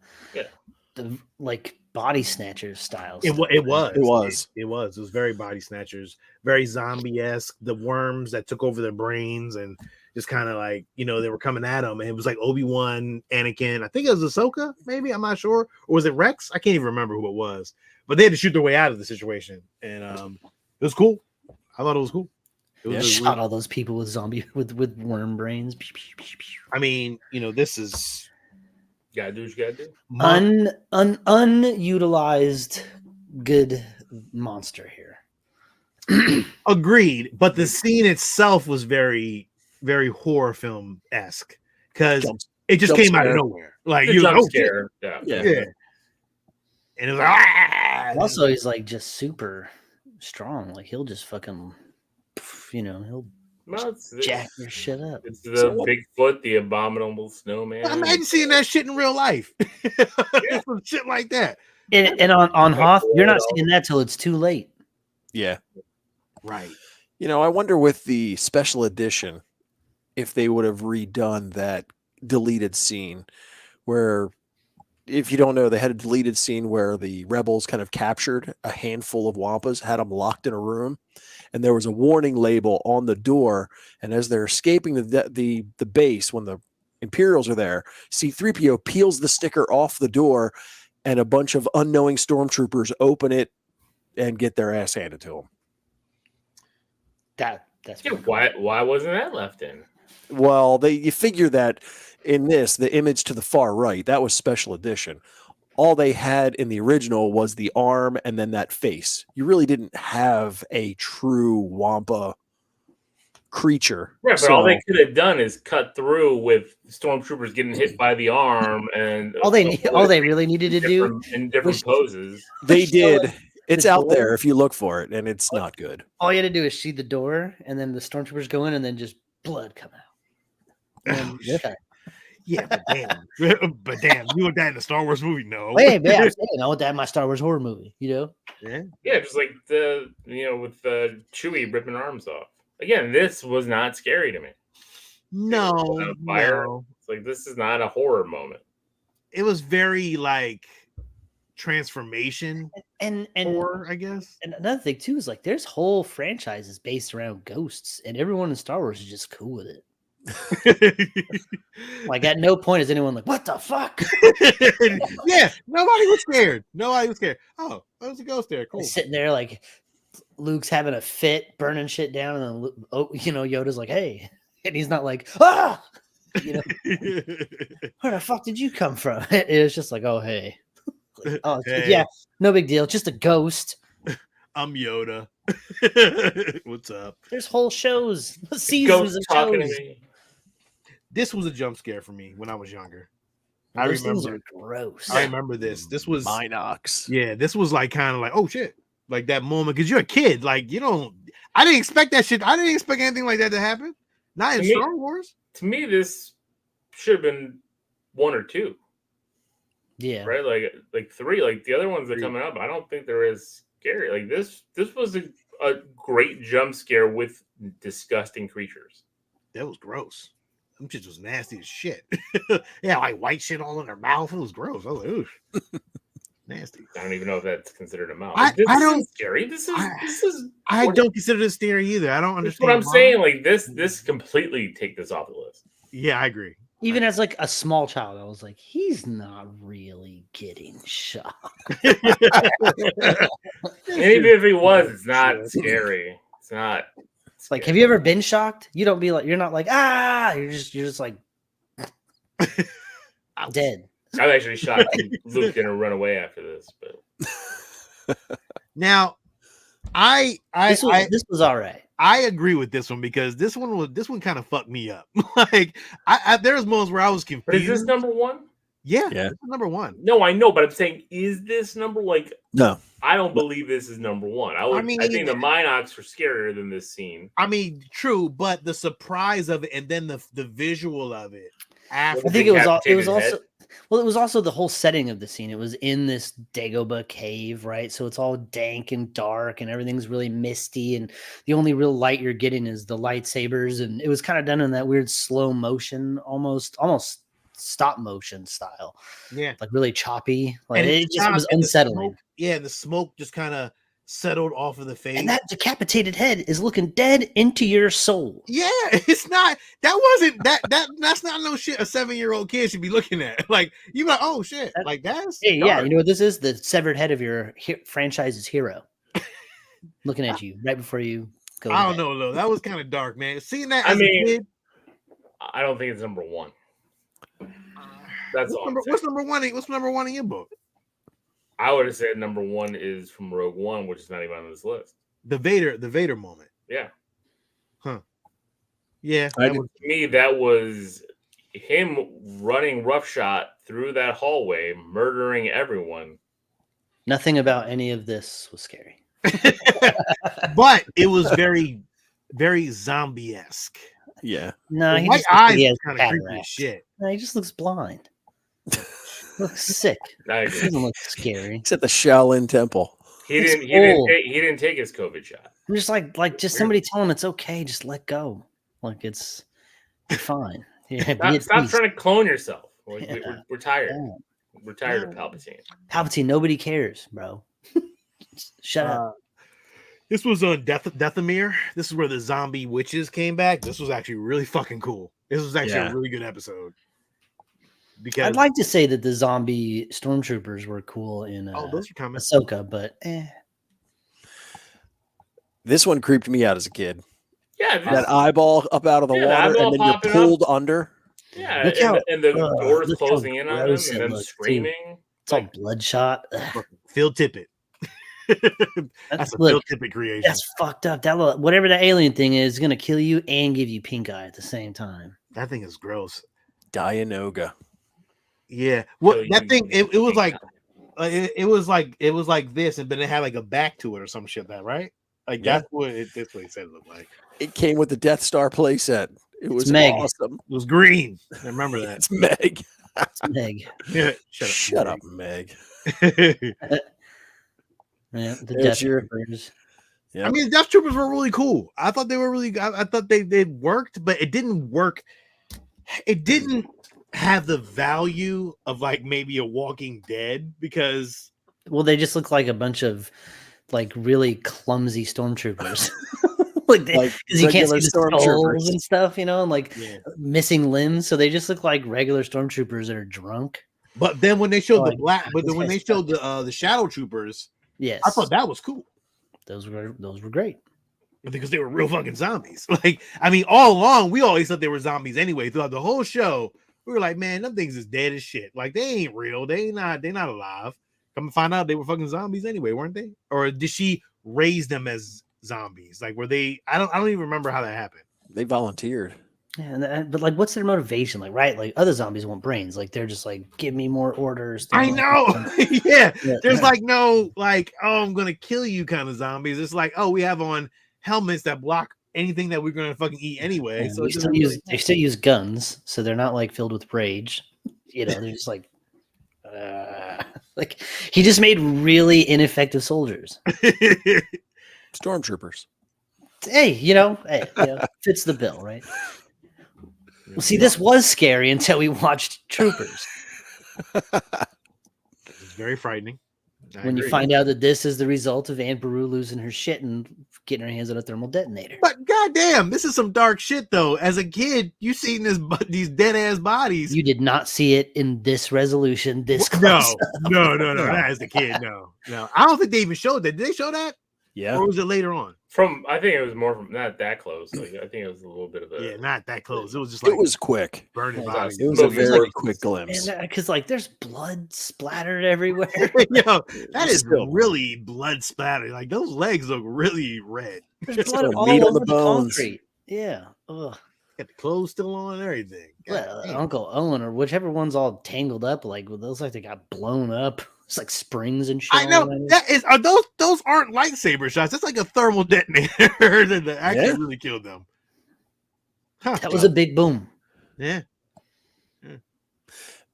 C: like body snatchers style.
A: It was very body snatchers, very zombie-esque. The worms that took over their brains and just kind of like, they were coming at them, and it was like Obi-Wan, Anakin. I think it was Ahsoka, maybe, I'm not sure, or was it Rex? I can't even remember who it was, but they had to shoot their way out of the situation, and it was cool. I thought it was cool.
C: Shot all those people with with worm brains.
A: I mean, this is
B: gotta do what you gotta do.
C: Unutilized good monster here.
A: Agreed, but the scene itself was very, very horror film-esque because it just came out of nowhere. Like you
B: jump scare. Yeah.
A: And it was like,
C: also he's like just super strong. Like he'll just fucking, he'll jack your shit up.
B: It's the Bigfoot, the abominable snowman.
A: Imagine seeing that shit in real life. Some shit like that.
C: And on Hoth, you're not seeing that till it's too late.
D: Yeah.
A: Right.
D: I wonder with the special edition if they would have redone that deleted scene where, if you don't know, they had a deleted scene where the rebels kind of captured a handful of Wampas, had them locked in a room, and there was a warning label on the door. And as they're escaping the base, when the Imperials are there, C-3PO peels the sticker off the door, and a bunch of unknowing stormtroopers open it and get their ass handed to them.
C: That's
B: cool. Why wasn't that left in?
D: Well, you figure that in this, the image to the far right, that was special edition. All they had in the original was the arm and then that face. You really didn't have a true Wampa creature.
B: Right, but all they could have done is cut through with stormtroopers getting hit by the arm, and
C: all they really needed to do
B: in different poses.
D: They did. It's out there if you look for it, and it's not good.
C: All you had to do is see the door, and then the stormtroopers go in, and then just blood come out.
A: Yeah, but damn, you want that in a Star Wars movie? No.
C: Hey, man, I'm saying I want that in my Star Wars horror movie.
A: Yeah,
B: just like with the Chewie ripping arms off. Again, this was not scary to me.
A: No.
B: It's like this is not a horror moment.
A: It was very like transformation
C: and
A: horror, I guess.
C: And another thing too is like there's whole franchises based around ghosts, and everyone in Star Wars is just cool with it. Like at no point is anyone like, what the fuck?
A: Yeah, nobody was scared. Oh, that was a ghost there. Cool.
C: Sitting there like Luke's having a fit, burning shit down, and then Yoda's like, hey, and he's not like, ah, where the fuck did you come from? It was just like, oh hey. Like, oh hey. Yeah, no big deal, just a ghost.
A: I'm Yoda. What's up?
C: There's whole shows, seasons of shows.
A: This was a jump scare for me when I was younger.
C: Those things are gross.
A: I remember this. This was
D: Minox.
A: Yeah, this was like kind of like, oh shit, like that moment because you're a kid. Like I didn't expect that shit. I didn't expect anything like that to happen. Not in Star Wars.
B: To me, this should have been 1 or 2.
C: Yeah.
B: Right. Like 3. Like the other ones that are coming up, I don't think they're as scary. Like this was a great jump scare with disgusting creatures.
A: That was gross. Them shit was nasty as shit. Yeah, like white shit all in their mouth. It was gross. I was like, ooh, nasty.
B: I don't even know if that's considered a mouth.
A: I don't
B: scary. This is.
A: I don't consider this scary either. I don't understand.
B: What I'm saying, like this completely take this off the list.
A: Yeah, I agree.
C: Even as like a small child, I was like, he's not really getting shot.
B: And even if he was, it's not scary. It's not
C: Like, have you ever been shocked? You don't be like, you're not like, ah, you're just like dead.
B: I'm actually shocked Luke didn't run away after this, but
A: Now,
C: This was all right.
A: I agree with this one because this one kind of fucked me up. Like, there was moments where I was confused.
B: but is this number one?
A: Yeah,
D: Yeah.
A: this is number one.
B: No, I know, but I'm saying, is this number like?
D: No.
B: I don't believe this is number one. I think the Minox were scarier than this scene.
A: I mean, true, but the surprise of it and then the visual of it after.
C: I think it was
B: decapitated
C: also
B: head.
C: well, it was also the whole setting of the scene. It was in this Dagobah cave, right? So it's all dank and dark and everything's really misty, and the only real light you're getting is the lightsabers, and it was kind of done in that weird slow motion, almost stop motion style.
A: Yeah,
C: Like really choppy. Like
A: and
C: it was unsettling.
A: And the smoke just kind of settled off of the face.
C: And that decapitated head is looking dead into your soul.
A: Yeah, it's not. That's not no shit. A 7-year-old kid should be looking at. Like, you like, oh shit, like that's.
C: Hey, yeah,
A: dark.
C: you know what this is? The severed head of your franchise's hero, looking at you right before you go.
A: I don't know, though. That was kind of dark, man. Seeing that
B: I
A: as
B: mean,
A: a kid.
B: I don't think it's number one. That's all.
A: What's number one? What's number one in your book?
B: I would have said number one is from Rogue One, which is not even on this list.
A: The Vader moment.
B: Yeah.
A: Huh. Yeah.
B: To me, that was him running roughshod through that hallway, murdering everyone.
C: Nothing about any of this was scary.
A: But it was very, very zombie-esque.
D: Yeah.
C: No, he
A: White
C: just
A: eyes
C: he has
A: kind of creepy as
C: cataracts.
A: shit.
C: No, he just looks blind. Looks sick.
B: I
C: He
B: agree.
C: doesn't look scary.
D: He's at the Shaolin Temple.
B: He
C: He's
B: didn't
C: old.
B: he didn't take his COVID shot.
C: I'm just like just somebody tell him it's okay. Just let go. Like you're fine. Yeah, be at
B: Stop
C: peace.
B: trying to clone yourself. Like,
C: Yeah.
B: we're tired.
C: Yeah.
B: We're tired of Palpatine.
C: Palpatine, nobody cares, bro. Shut up.
A: This was on Deathamere. This is where the zombie witches came back. This was actually really fucking cool. This was actually a really good episode. Because
C: I'd like to say that the zombie stormtroopers were cool in
A: those are coming.
C: Ahsoka, but
D: This one creeped me out as a kid.
B: Yeah,
D: That eyeball up out of the
B: Yeah, the
D: water,
B: eyeball
D: and then you're
B: popping
D: pulled under.
B: yeah,
C: Look how-
B: and the doors
C: look how
B: closing in on them
C: gross
B: and
C: it
B: them
C: looks, too.
B: screaming.
C: it's all bloodshot. Ugh.
A: Phil Tippett. That's a
C: Look,
A: Phil Tippett creation.
C: that's fucked up. That whatever the alien thing is gonna kill you and give you pink eye at the same time.
A: That thing is gross.
D: Dianoga.
A: Yeah. Well,
B: So
A: that
B: you-
A: thing it was like it was like this, and then it had like a back to it or some shit. That right? Like
D: Yeah.
A: that's what it said it looked like.
D: It came with the Death Star playset. It was
C: Meg.
D: awesome.
A: It was green. I remember that.
D: It's Meg.
C: It's Meg.
A: Yeah.
D: Shut up, Meg.
C: Yeah, the
D: There's
C: Death
D: your-
C: Troopers.
D: Yeah.
A: I mean, Death Troopers were really cool. I thought they were really. I thought they worked, but it didn't work. It didn't have the value of like maybe a Walking Dead because
C: Well, they just look like a bunch of like really clumsy stormtroopers. Like because you can't see
D: regular
C: the skulls
D: stormtroopers.
C: and stuff, you know, and like
A: yeah.
C: missing limbs. So they just look like regular stormtroopers that are drunk.
A: But then when they showed
C: Oh,
A: the black, but
C: this
A: then when they
C: guy's
A: showed the Shadow Troopers,
C: Yes,
A: I thought that was cool
C: those were great.
A: because they were real fucking zombies. Like, I mean, all along we always thought they were zombies anyway. Throughout the whole show, we were like, man, them things is dead as shit. Like, they ain't real. They're not alive. Come to find out, they were fucking zombies anyway, weren't they? Or did she raise them as zombies? Like, were they? I don't even remember how that happened.
D: They volunteered.
C: Yeah, but like, what's their motivation? Like, right? Like, other zombies want brains. Like, they're just like, give me more orders.
A: I know. Yeah. There's
C: yeah.
A: like no like, oh, I'm gonna kill you kind of zombies. It's like, oh, we have on helmets that block anything that we're gonna fucking eat anyway.
C: Yeah,
A: So
C: they
A: it
C: still
A: doesn't
C: use
A: really
C: they still use guns, so they're not like filled with rage. You know, they're just like he just made really ineffective soldiers.
D: Stormtroopers.
C: Hey, fits the bill, right? Well, see, this was scary until we watched Troopers.
A: It's very frightening. I
C: When you
A: agree.
C: find out that this is the result of Aunt Beru losing her shit and getting her hands on a thermal detonator.
A: But goddamn, this is some dark shit though. As a kid, you seen these dead ass bodies.
C: You did not see it in this resolution. This
A: no,
C: close.
A: no. Not as the kid. No. I don't think they even showed that. Did they show that?
D: Yeah.
A: Or was it later on?
B: I think it was more from not that close. Like I think it was a little bit of a
A: Yeah, not that close. It was just like
D: It was quick.
A: burning
B: Yeah,
A: bodies.
D: It was a
B: Movie
D: very
B: works.
D: quick glimpse.
C: And because like there's blood splattered everywhere.
A: Yo, that is
D: Still.
A: really blood splattered. Like those legs look really red.
C: There's blood
D: Got
C: all
D: meat on
C: over
D: the
C: the
D: bones.
C: concrete. Yeah. Ugh.
A: Got the clothes still on and everything. God
C: Well,
A: damn.
C: Uncle Owen or whichever one's all tangled up, like well, those like they got blown up. It's like springs and shit.
A: I know
C: all around it.
A: that is those aren't lightsaber shots. That's like a thermal detonator that actually
D: Yeah.
A: really killed them. Huh.
C: That was a big boom.
A: Yeah.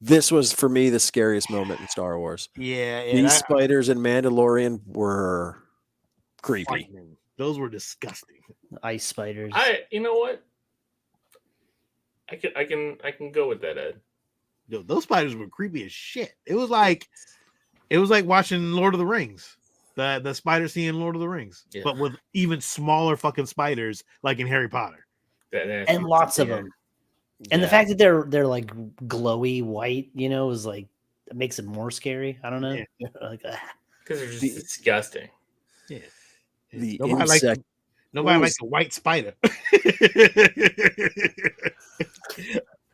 D: This was for me the scariest moment in Star Wars.
A: Yeah.
D: These spiders in Mandalorian were creepy.
A: frightening. Those were disgusting.
C: Ice spiders.
B: you know what? I can go with that, Ed.
A: Yo, those spiders were creepy as shit. It was like watching Lord of the Rings. The spider scene in Lord of the Rings,
B: Yeah.
A: but with even smaller fucking spiders, like in Harry Potter.
C: and lots of them. And the
D: Yeah.
C: fact that they're like glowy white, is like it makes it more scary. I don't know.
A: Yeah.
C: Like,
B: because they're just
D: The-
B: disgusting.
A: Yeah.
D: The
A: Nobody
D: insect.
A: Nobody
D: What
A: likes a white spider.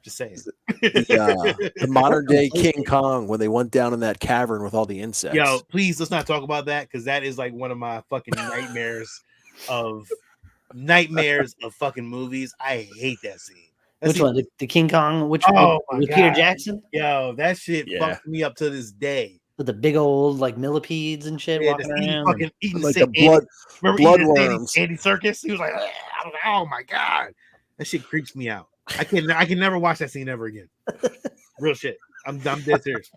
A: Just saying.
D: The modern day King Kong when they went down in that cavern with all the insects.
A: Yo, please let's not talk about that because that is like one of my fucking nightmares of fucking movies. I hate that scene. That
C: which
A: scene-
C: one? The King Kong? Which
A: Oh my
C: with Peter
A: God.
C: Jackson
A: Yo, that shit
D: Yeah.
A: fucked me up to this day.
C: with the big old like millipedes and shit
A: Yeah,
C: walking
A: just eating,
C: around.
A: fucking eating
D: like
A: sick
D: the blood.
A: Remember
D: blood
A: eating
D: worms.
A: Andy Serkis? He was like, "Ugh." I was like, oh my God. That shit creeps me out. I can never watch that scene ever again. Real shit. I'm dead serious.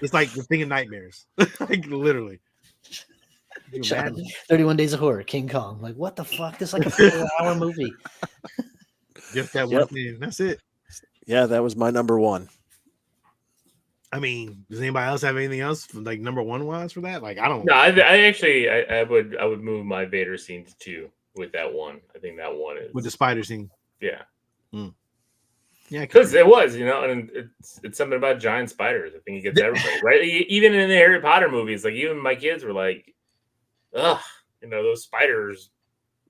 A: It's like the thing of nightmares. Like literally. Can you
C: Sean,
A: imagine?
C: 31 Days of Horror, King Kong. Like, what the fuck? This is like a 4-hour movie.
A: Just that
D: Yep.
A: one scene. That's it.
D: Yeah, that was my number one.
A: I mean, does anybody else have anything else for, like number one wise for that? Like, I don't
B: No, I would move my Vader scene to 2 with that one. I think that one is
A: with the spider scene.
B: yeah,
A: Yeah,
B: because it was and it's something about giant spiders. I think it gets everybody right. Even in the Harry Potter movies, like even my kids were like, ugh, those spiders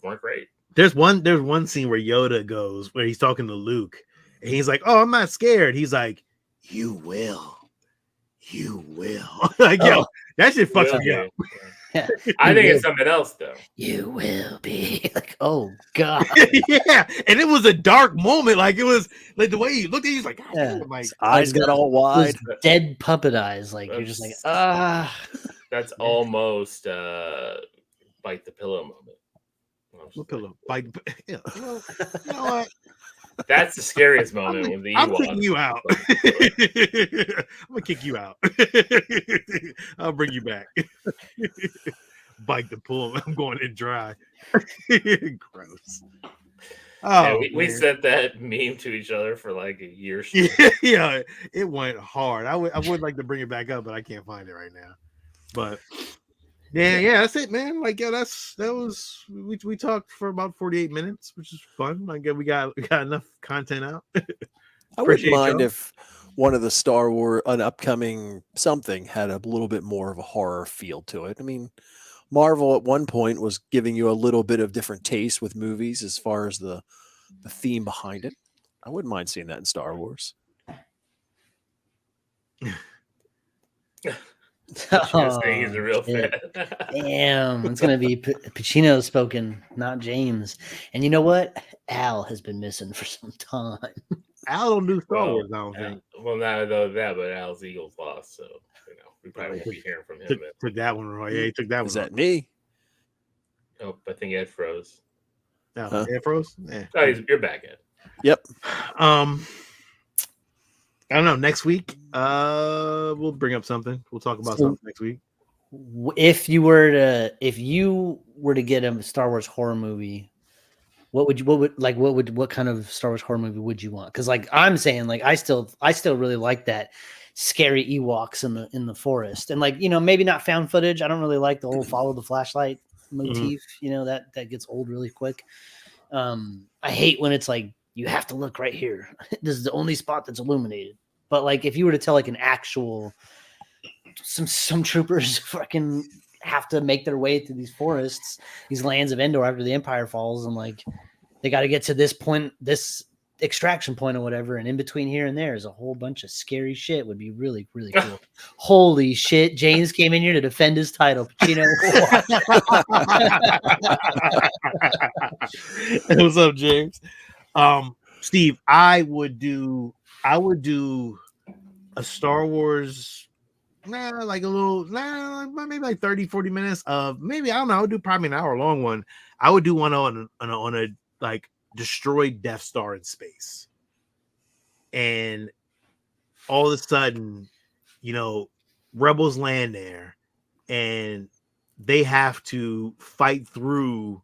B: weren't great.
A: there's one scene where Yoda goes where he's talking to Luke and he's like, "Oh, I'm not scared." He's like, "You will." Like, yo, that shit fucks
B: Will
A: me
B: do.
A: up.
C: Yeah.
B: I
C: You
B: think
C: will.
B: it's something else though.
C: You will be like, oh god.
A: Yeah, and it was a dark moment. Like it was like the way he looked at you, he's like, God,
C: Yeah.
A: damn, like
D: His eyes got all
C: Those
D: wide.
C: dead puppet eyes. Like you're just like,
B: That's almost bite the pillow moment. I was
A: what
B: just like,
A: pillow? Bite. Yeah, well, you know what?
B: That's the scariest moment with the
A: I'm
B: Ewok.
A: kicking you out. I'm gonna kick you out. I'll bring you back. Bite the pull. I'm going in dry. Gross. Oh,
B: Yeah, we
A: man.
B: sent that meme to each other for like a year straight.
A: Yeah, it went hard. I would like to bring it back up, but I can't find it right now. But yeah, that's it, man. Like, yeah, we talked for about 48 minutes, which is fun. Like, we got enough content out.
D: I wouldn't
A: Appreciate
D: mind
A: y'all.
D: if one of the Star Wars, an upcoming something, had a little bit more of a horror feel to it. I mean, Marvel at one point was giving you a little bit of different taste with movies as far as the theme behind it. I wouldn't mind seeing that in Star Wars.
B: Just saying he's a real fan.
C: Damn, it's gonna be Pacino spoken, not James. And you know what? Al has been missing for some time.
A: Al don't do Star
B: Well,
A: Wars, I don't think.
B: well, not though that, but Al's Eagles lost, so we probably won't be hearing from him.
A: Took that one wrong. Yeah, he took that
D: Is
A: one.
D: that me?
B: Oh, I think Ed froze.
A: wrong.
D: Huh?
A: Air froze? Yeah.
B: Oh, you're back, Ed.
D: Yep.
A: I don't know. Next week, we'll bring up something. We'll talk about
C: So-
A: something next week.
C: If you were to get a Star Wars horror movie, what kind of Star Wars horror movie would you want? Because like I'm saying, like I still really like that scary Ewoks in the forest, and like maybe not found footage. I don't really like the whole follow the flashlight motif. That gets old really quick. I hate when it's like you have to look right here. This is the only spot that's illuminated. But like if you were to tell like an actual some troopers fucking have to make their way through these forests, these lands of Endor after the Empire falls, and like they got to get to this point, this extraction point or whatever, and in between here and there is a whole bunch of scary shit. Would be really, really cool. Holy shit! James came in here to defend his title. Pacino.
A: What's up, James? Steve, I would do a Star Wars, like a little, maybe like 30, 40 minutes of maybe, I don't know, I would do probably an hour long one. I would do one on a like destroyed Death Star in space. And all of a sudden, you know, rebels land there and they have to fight through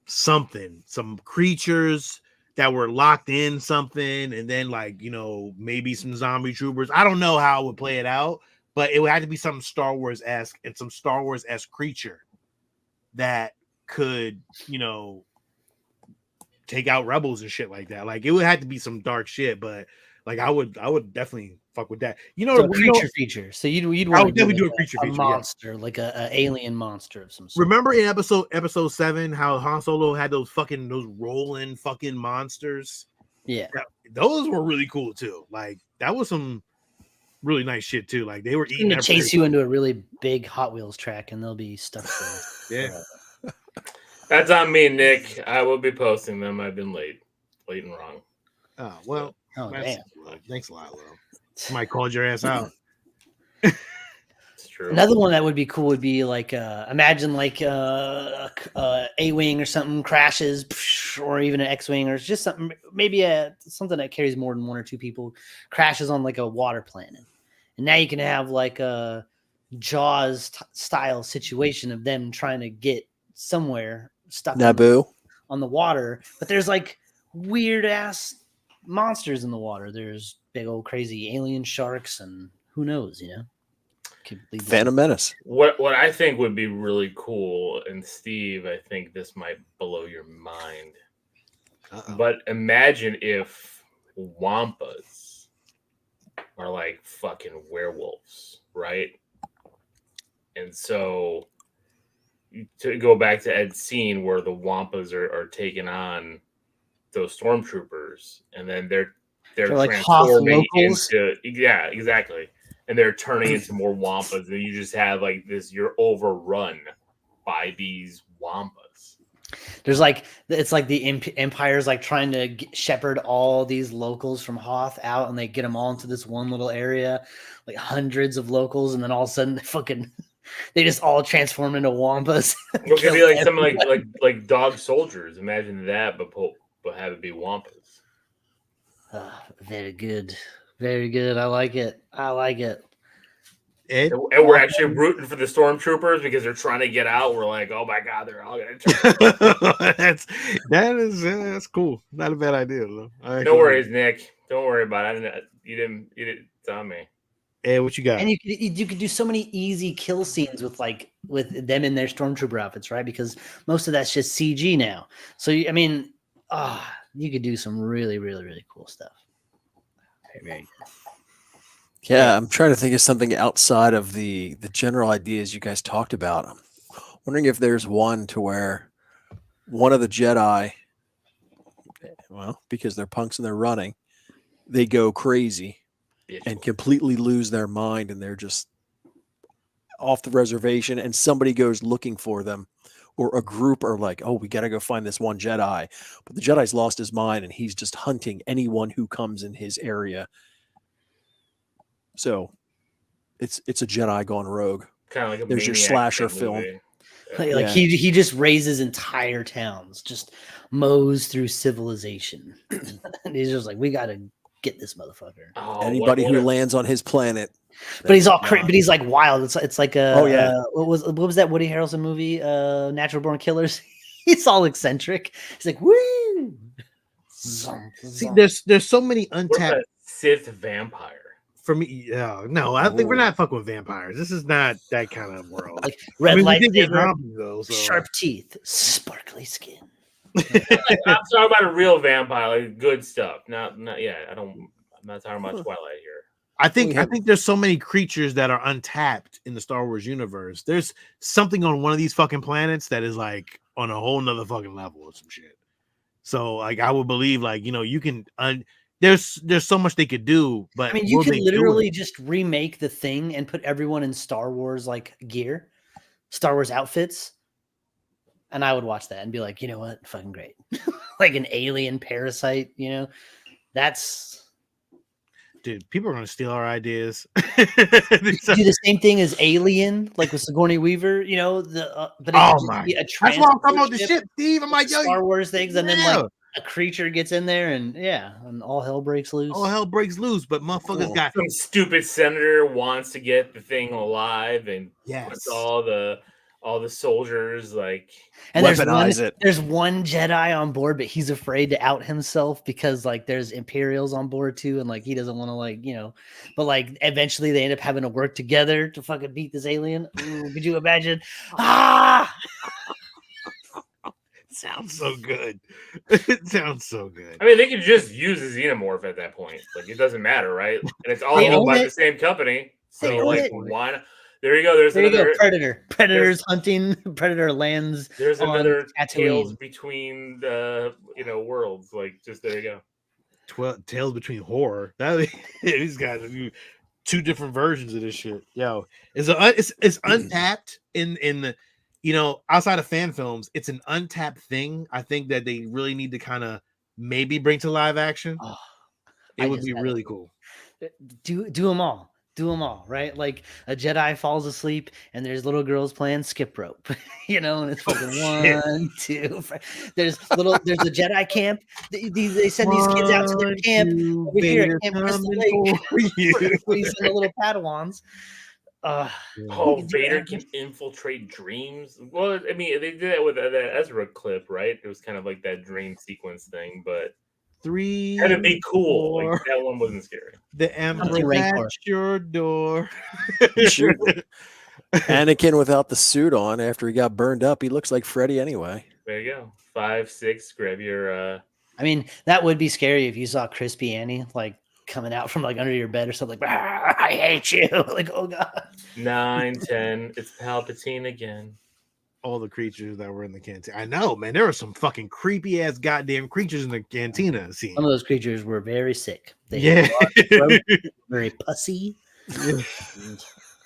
A: something, some creatures that were locked in something, and then like, you know, maybe some zombie troopers. I don't know how it would play it out, but it would have to be some Star Wars-esque and some Star Wars-esque creature that could, you know, take out rebels and shit like that. Like it would have to be some dark shit, but like I would definitely fuck with that. You know,
C: so creature feature. So you'd want to
A: definitely do a creature feature,
C: monster, like a alien monster of some sort.
A: Remember in episode 7 how Han Solo had those rolling fucking monsters?
C: Yeah,
A: those were really cool too. Like that was some really nice shit too. Like they were eating
C: to chase you into a really big Hot Wheels track, and they'll be stuck there.
A: Yeah.
B: That's on me, Nick. I will be posting them. I've been late and wrong.
A: Oh well.
C: Oh damn!
A: Thanks a lot, Will. Somebody called your ass out.
B: It's true.
C: Another one that would be cool would be like imagine like A-wing or something crashes, or even an X-wing, or just something, maybe something that carries more than one or two people, crashes on like a water planet, and now you can have like a Jaws style situation of them trying to get somewhere stuck
D: Naboo
C: on the water, but there's like weird ass monsters in the water. There's big old crazy alien sharks and who knows, you know.
D: Phantom Menace.
B: What I think would be really cool, and Steve, I think this might blow your mind. But imagine if Wampas are like fucking werewolves, right? And so to go back to Ed's scene where the Wampas are taking on those stormtroopers, and then they're
C: like
B: transforming into, yeah, exactly, and they're turning into more Wampas, and you just have like this, you're overrun by these Wampas.
C: There's like, it's like the Empire's like trying to shepherd all these locals from Hoth out, and they get them all into this one little area, like hundreds of locals, and then all of a sudden they just all transform into Wampas.
B: It could be like something like dog soldiers. Imagine that, but have it be Wampas.
C: Very good. Very good. I like it.
A: Ed?
B: And we're actually rooting for the stormtroopers because they're trying to get out. We're like, oh my god, they're all gonna turn.
A: That's cool. Not a bad idea, though.
B: No worries, Nick. Don't worry about it. You didn't tell me.
A: Ed, what you got?
C: And you could do so many easy kill scenes with them in their stormtrooper outfits, right? Because most of that's just CG now. So I mean, you could do some really, really, really cool stuff. Very good.
D: Yeah, I'm trying to think of something outside of the general ideas you guys talked about. I'm wondering if there's one to where one of the Jedi, well, because they're punks and they're running, they go crazy and completely lose their mind, and they're just off the reservation, and somebody goes looking for them, or a group are like, oh, we got to go find this one Jedi, but the Jedi's lost his mind and he's just hunting anyone who comes in his area. So it's a Jedi gone rogue.
B: Kind of like a
D: there's your slasher film.
C: Like he just raises entire towns, just mows through civilization. And he's just like, we got to get this motherfucker.
D: Anybody who lands on his planet.
C: But he's all but he's like wild. It's like
D: a
C: what was that Woody Harrelson movie? Natural Born Killers. He's all eccentric. He's like, woo.
A: See, there's so many untapped
B: Sith vampire.
A: For me, no, I don't think we're not fucking with vampires. This is not that kind of world.
C: Like red light,
A: though, so.
C: Sharp teeth, sparkly skin.
B: I'm talking about a real vampire, like good stuff. Not yeah. I'm not talking about Twilight here.
A: I think there's so many creatures that are untapped in the Star Wars universe. There's something on one of these fucking planets that is like on a whole nother fucking level or some shit. So like I would believe like you can there's so much they could do, but
C: I mean, you
A: will
C: could
A: they do
C: literally
A: it?
C: just remake the thing and put everyone in Star Wars like gear, Star Wars outfits, and I would watch that and be like, you know what, fucking great, like an alien parasite. That's
A: Dude, people are gonna steal our ideas.
C: do the same thing as Alien, like with Sigourney Weaver. But it could just be a
A: That's why I'm talking about the
C: transport
A: shit, Steve. I'm like, yo,
C: Star Wars things, and then
A: yeah.
C: like a creature gets in there, and all hell breaks loose.
A: All hell breaks loose, but motherfuckers got
B: some stupid senator wants to get the thing alive and puts all the soldiers like.
C: And
D: weaponize it.
C: There's one Jedi on board, but he's afraid to out himself because like there's Imperials on board too, and like he doesn't want to but like eventually they end up having to work together to fucking beat this alien. Ooh, could you imagine?
A: Sounds so good. It sounds so good.
B: I mean, they could just use a xenomorph at that point. Like it doesn't matter, right? And it's all owned by the same company. So like, why not? There you go. There you go.
C: Predator. Predator's hunting. Predator lands.
B: There's another
C: Tatooine.
B: Tales between the worlds. Like just there you
A: go. Tales between horror. He's got two different versions of this shit. Yo, it's untapped in the outside of fan films. It's an untapped thing. I think that they really need to kind of maybe bring to live action. It would be really cool.
C: Do them all. Do them all, right? Like a Jedi falls asleep and there's little girls playing skip rope, and it's fucking 1, 2. There's a Jedi camp. They send these kids out to their camp over here at Camp Crystal Lake. We send the little Padawans.
B: Vader can infiltrate dreams. Well, I mean, they did that with that Ezra clip, right? It was kind of like that dream sequence thing, but
A: 3
B: had to be cool. Like, that one wasn't scary.
A: The Emperor at your door.
D: Anakin without the suit on after he got burned up, he looks like Freddy anyway.
B: There you go. 5, 6. Grab your.
C: I mean, that would be scary if you saw Crispy Annie like coming out from like under your bed or something. Like, I hate you. Like, oh god.
B: 9, 10. It's Palpatine again.
A: All the creatures that were in the cantina. I know, man. There were some fucking creepy ass goddamn creatures in the cantina scene.
C: Some of those creatures were very sick. They very pussy.
A: Yeah.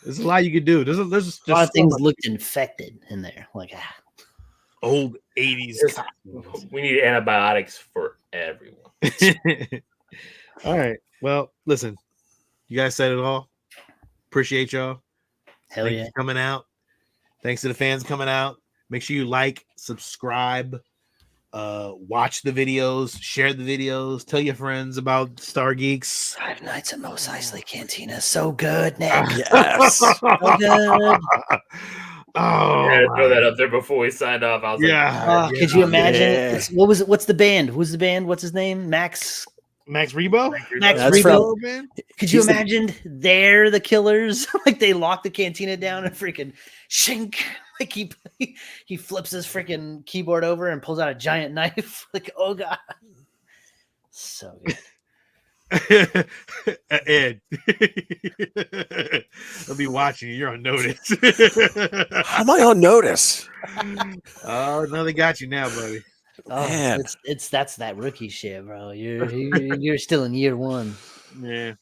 A: There's a lot you could do. There's a
C: lot of things looked infected in there. Like
A: old 80s.
B: We need antibiotics for everyone.
A: All right. Well, listen. You guys said it all. Appreciate y'all.
C: Hell
A: Thanks
C: yeah.
A: for coming out. Thanks to the fans coming out. Make sure you like, subscribe, watch the videos, share the videos, tell your friends about Stargeekz.
C: 5 Nights at Mos Eisley Cantina. So good, Nick.
D: Yes.
C: So good.
B: I had to throw that up there before we signed off. I was like,
C: could you imagine? Yeah. What's the band? Who's the band? What's his name? Max
A: Rebo?
C: Max Rebo. Could you imagine they're the killers? Like they lock the cantina down and freaking shink. Like he flips his freaking keyboard over and pulls out a giant knife. Like, oh god. So good.
A: Ed. I'll be watching you. You're on notice.
D: How am I on notice?
A: Oh, no, they got you now, buddy.
C: Oh, man. That's that rookie shit, bro. You're still in year 1.
A: Yeah.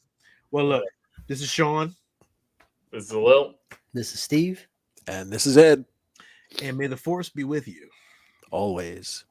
A: Well, look, this is Sean.
B: This is Lil.
C: This is Steve.
D: And this is Ed.
A: And may the force be with you.
D: Always.